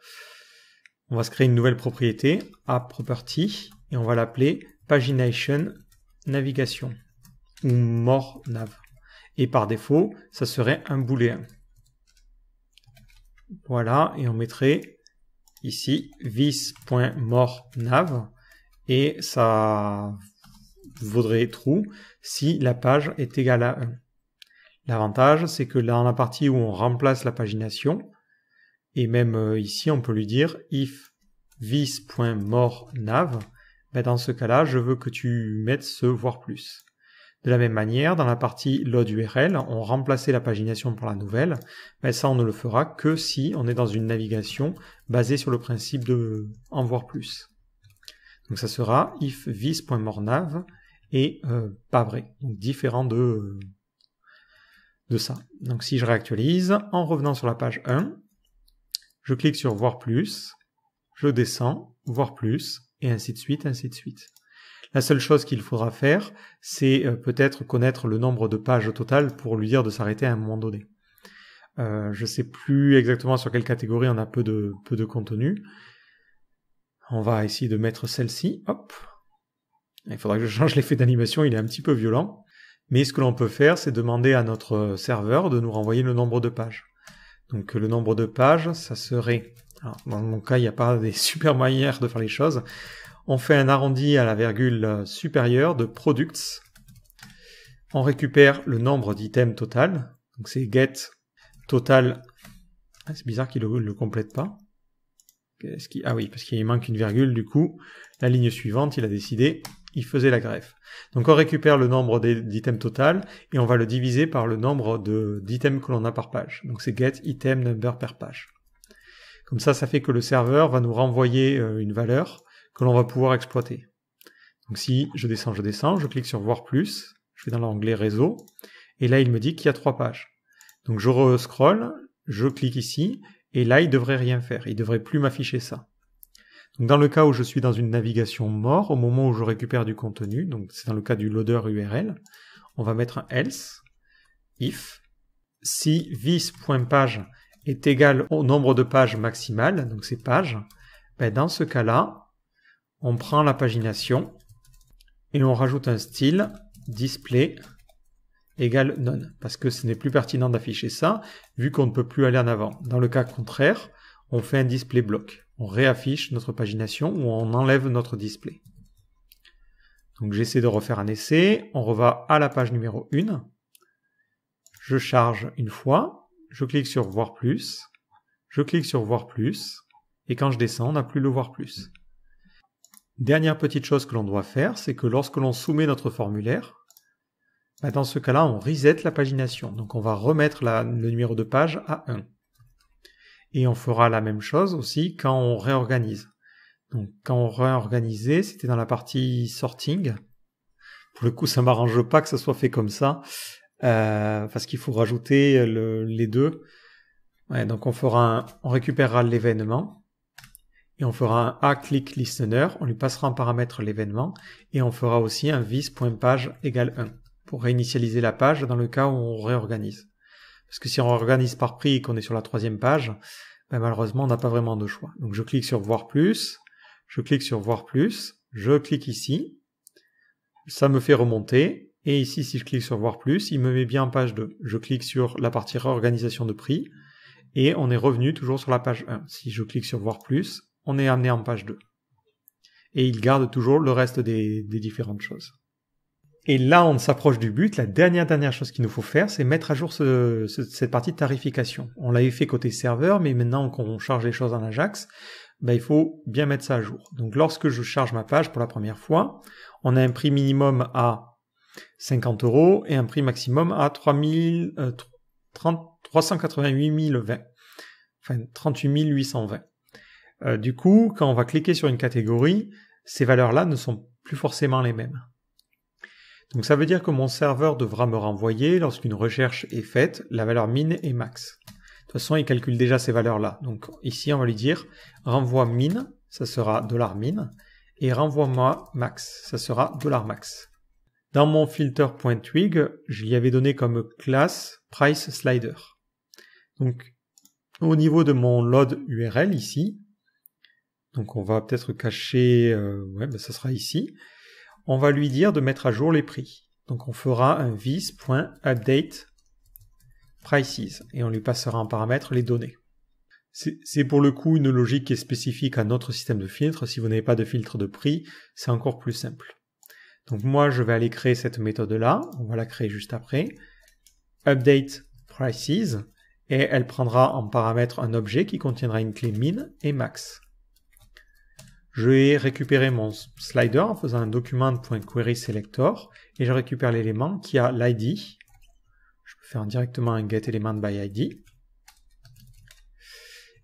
On va se créer une nouvelle propriété, app_property, et on va l'appeler pagination navigation ou more nav. Et par défaut, ça serait un booléen. Voilà, et on mettrait ici this.moreNav et ça vaudrait true si la page est égale à 1. L'avantage, c'est que dans la partie où on remplace la pagination, et même ici on peut lui dire if this.moreNav, dans ce cas-là, je veux que tu mettes ce voir plus. De la même manière, dans la partie load URL, on remplaçait la pagination pour la nouvelle, ça on ne le fera que si on est dans une navigation basée sur le principe de en voir plus. Donc ça sera if this.moreNav est pas vrai, donc différent de ça. Donc si je réactualise, en revenant sur la page 1, je clique sur voir plus, je descends, voir plus, et ainsi de suite, ainsi de suite. La seule chose qu'il faudra faire, c'est peut-être connaître le nombre de pages totales pour lui dire de s'arrêter à un moment donné. Je ne sais plus exactement sur quelle catégorie on a peu de contenu. On va essayer de mettre celle-ci. Hop. Il faudra que je change l'effet d'animation, il est un petit peu violent. Mais ce que l'on peut faire, c'est demander à notre serveur de nous renvoyer le nombre de pages. Donc le nombre de pages, ça serait... Alors, dans mon cas, il n'y a pas des super manières de faire les choses. On fait un arrondi à la virgule supérieure de products. On récupère le nombre d'items total. Donc c'est get total. Ah, c'est bizarre qu'il le complète pas. Ah oui, parce qu'il manque une virgule. Du coup, la ligne suivante, il a décidé il faisait la greffe. Donc on récupère le nombre d'items total et on va le diviser par le nombre d'items que l'on a par page. Donc c'est get item number per page. Comme ça fait que le serveur va nous renvoyer une valeur que l'on va pouvoir exploiter. Donc si je descends, je clique sur voir plus, je vais dans l'onglet réseau, et là il me dit qu'il y a 3 pages. Donc je re-scroll, je clique ici, et là il devrait rien faire, il devrait plus m'afficher ça. Donc dans le cas où je suis dans une navigation mort, au moment où je récupère du contenu, donc c'est dans le cas du loader URL, on va mettre un else, if, si this.page est égal au nombre de pages maximales, donc ces pages, ben dans ce cas-là, on prend la pagination et on rajoute un style display égale none, parce que ce n'est plus pertinent d'afficher ça, vu qu'on ne peut plus aller en avant. Dans le cas contraire, on fait un display block. On réaffiche notre pagination ou on enlève notre display. Donc j'essaie de refaire un essai, on reva à la page numéro 1, je charge une fois, je clique sur voir plus, je clique sur voir plus, et quand je descends, on n'a plus le voir plus. Dernière petite chose que l'on doit faire, c'est que lorsque l'on soumet notre formulaire, dans ce cas-là, on reset la pagination. Donc on va remettre le numéro de page à 1. Et on fera la même chose aussi quand on réorganise. Donc quand on réorganisait, c'était dans la partie sorting. Pour le coup, ça m'arrange pas que ça soit fait comme ça, parce qu'il faut rajouter les deux. Ouais, donc on récupérera l'événement, et on fera un a-click listener, on lui passera en paramètre l'événement, et on fera aussi un this.page égale 1, pour réinitialiser la page dans le cas où on réorganise. Parce que si on réorganise par prix et qu'on est sur la 3e page, malheureusement on n'a pas vraiment de choix. Donc je clique sur voir plus, je clique sur voir plus, je clique ici, ça me fait remonter, et ici si je clique sur voir plus, il me met bien en page 2. Je clique sur la partie réorganisation de prix, et on est revenu toujours sur la page 1. Si je clique sur voir plus, on est amené en page 2. Et il garde toujours le reste des différentes choses. Et là, on s'approche du but. La dernière chose qu'il nous faut faire, c'est mettre à jour cette partie de tarification. On l'avait fait côté serveur, mais maintenant qu'on charge les choses en Ajax, il faut bien mettre ça à jour. Donc lorsque je charge ma page pour la première fois, on a un prix minimum à 50 € et un prix maximum à 388 020. Enfin, 38 820. Du coup, quand on va cliquer sur une catégorie, ces valeurs-là ne sont plus forcément les mêmes. Donc ça veut dire que mon serveur devra me renvoyer, lorsqu'une recherche est faite, la valeur min et max. De toute façon, il calcule déjà ces valeurs-là. Donc ici, on va lui dire renvoie min, ça sera $min, et renvoie-moi max, ça sera $max. Dans mon filter.twig, je lui avais donné comme classe price slider. Donc au niveau de mon load URL ici, donc on va peut-être cacher, ça sera ici. On va lui dire de mettre à jour les prix. Donc on fera un this.update prices et on lui passera en paramètre les données. C'est pour le coup une logique qui est spécifique à notre système de filtre. Si vous n'avez pas de filtre de prix, c'est encore plus simple. Donc moi je vais aller créer cette méthode-là, on va la créer juste après. Update prices et elle prendra en paramètre un objet qui contiendra une clé min et max. Je vais récupérer mon slider en faisant un document.querySelector et je récupère l'élément qui a l'ID. Je peux faire directement un getElementById.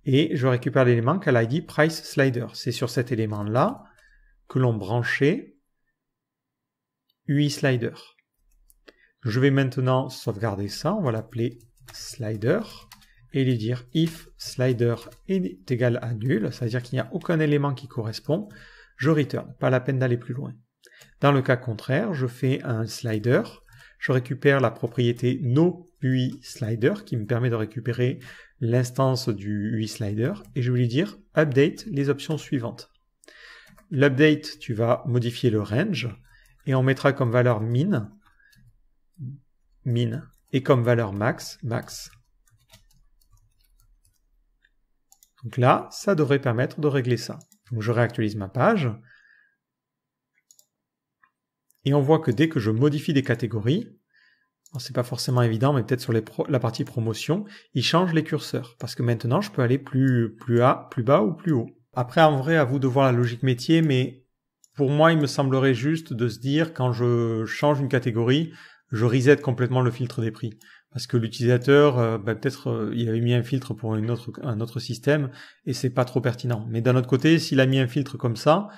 Et je récupère l'élément qui a l'ID priceSlider. C'est sur cet élément-là que l'on branchait UISlider. Je vais maintenant sauvegarder ça. On va l'appeler slider. Et lui dire if slider est égal à nul, c'est-à-dire qu'il n'y a aucun élément qui correspond, je return, pas la peine d'aller plus loin. Dans le cas contraire, je fais un slider, je récupère la propriété noUISlider qui me permet de récupérer l'instance du UISlider et je vais lui dire update les options suivantes. L'update, tu vas modifier le range et on mettra comme valeur min et comme valeur max. Donc là, ça devrait permettre de régler ça. Donc je réactualise ma page. Et on voit que dès que je modifie des catégories, c'est pas forcément évident, mais peut-être sur la partie promotion, il change les curseurs. Parce que maintenant, je peux aller plus bas ou plus haut. Après, en vrai, à vous de voir la logique métier, mais Pour moi, il me semblerait juste de se dire, quand je change une catégorie, je reset complètement le filtre des prix. Parce que l'utilisateur, peut-être il avait mis un filtre pour un autre système et c'est pas trop pertinent. Mais d'un autre côté, s'il a mis un filtre comme ça,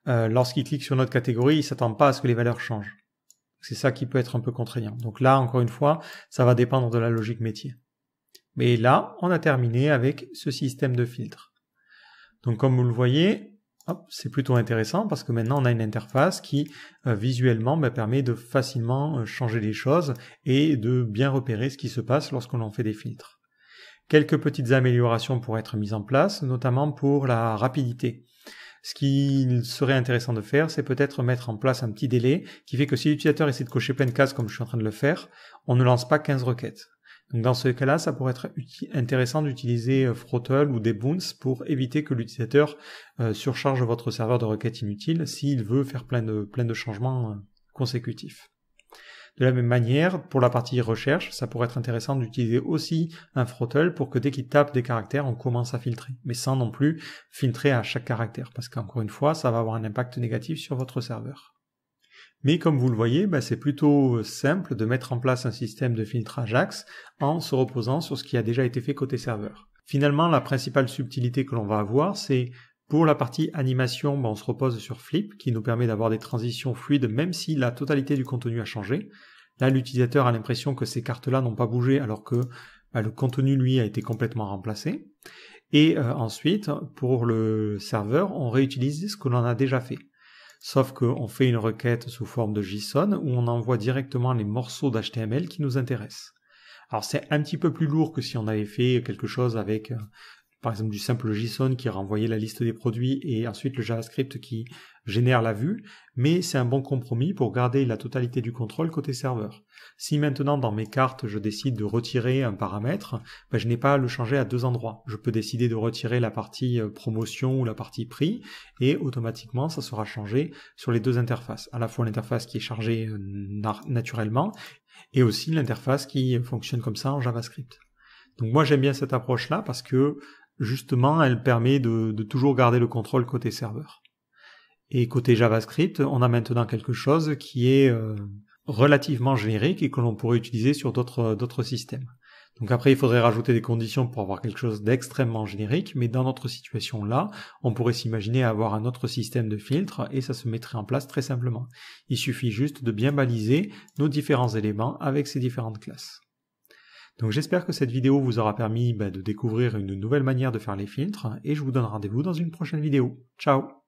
lorsqu'il clique sur notre catégorie, il s'attend pas à ce que les valeurs changent. C'est ça qui peut être un peu contraignant. Donc là, encore une fois, ça va dépendre de la logique métier. Mais là, on a terminé avec ce système de filtre. Donc comme vous le voyez, c'est plutôt intéressant parce que maintenant on a une interface qui visuellement permet de facilement changer les choses et de bien repérer ce qui se passe lorsqu'on en fait des filtres. Quelques petites améliorations pourraient être mises en place, notamment pour la rapidité. Ce qu'il serait intéressant de faire, c'est peut-être mettre en place un petit délai qui fait que si l'utilisateur essaie de cocher plein de cases comme je suis en train de le faire, on ne lance pas 15 requêtes. Donc dans ce cas-là, ça pourrait être intéressant d'utiliser Throttle ou des bounce pour éviter que l'utilisateur surcharge votre serveur de requêtes inutiles s'il veut faire plein de changements consécutifs. De la même manière, pour la partie recherche, ça pourrait être intéressant d'utiliser aussi un Throttle pour que dès qu'il tape des caractères, on commence à filtrer, mais sans non plus filtrer à chaque caractère, parce qu'encore une fois, ça va avoir un impact négatif sur votre serveur. Mais comme vous le voyez, c'est plutôt simple de mettre en place un système de filtre Ajax en se reposant sur ce qui a déjà été fait côté serveur. Finalement, la principale subtilité que l'on va avoir, c'est pour la partie animation, on se repose sur Flip, qui nous permet d'avoir des transitions fluides même si la totalité du contenu a changé. Là, l'utilisateur a l'impression que ces cartes-là n'ont pas bougé alors que le contenu, lui, a été complètement remplacé. Et ensuite, pour le serveur, on réutilise ce que l'on a déjà fait. Sauf qu'on fait une requête sous forme de JSON où on envoie directement les morceaux d'HTML qui nous intéressent. Alors c'est un petit peu plus lourd que si on avait fait quelque chose avec, par exemple, du simple JSON qui renvoyait la liste des produits et ensuite le JavaScript qui génère la vue, mais c'est un bon compromis pour garder la totalité du contrôle côté serveur. Si maintenant dans mes cartes je décide de retirer un paramètre, je n'ai pas à le changer à deux endroits. Je peux décider de retirer la partie promotion ou la partie prix et automatiquement ça sera changé sur les deux interfaces. À la fois l'interface qui est chargée naturellement et aussi l'interface qui fonctionne comme ça en JavaScript. Donc moi j'aime bien cette approche-là parce que justement elle permet de toujours garder le contrôle côté serveur. Et côté JavaScript, on a maintenant quelque chose qui est relativement générique et que l'on pourrait utiliser sur d'autres systèmes. Donc après, il faudrait rajouter des conditions pour avoir quelque chose d'extrêmement générique, mais dans notre situation là, on pourrait s'imaginer avoir un autre système de filtre et ça se mettrait en place très simplement. Il suffit juste de bien baliser nos différents éléments avec ces différentes classes. Donc j'espère que cette vidéo vous aura permis de découvrir une nouvelle manière de faire les filtres et je vous donne rendez-vous dans une prochaine vidéo. Ciao!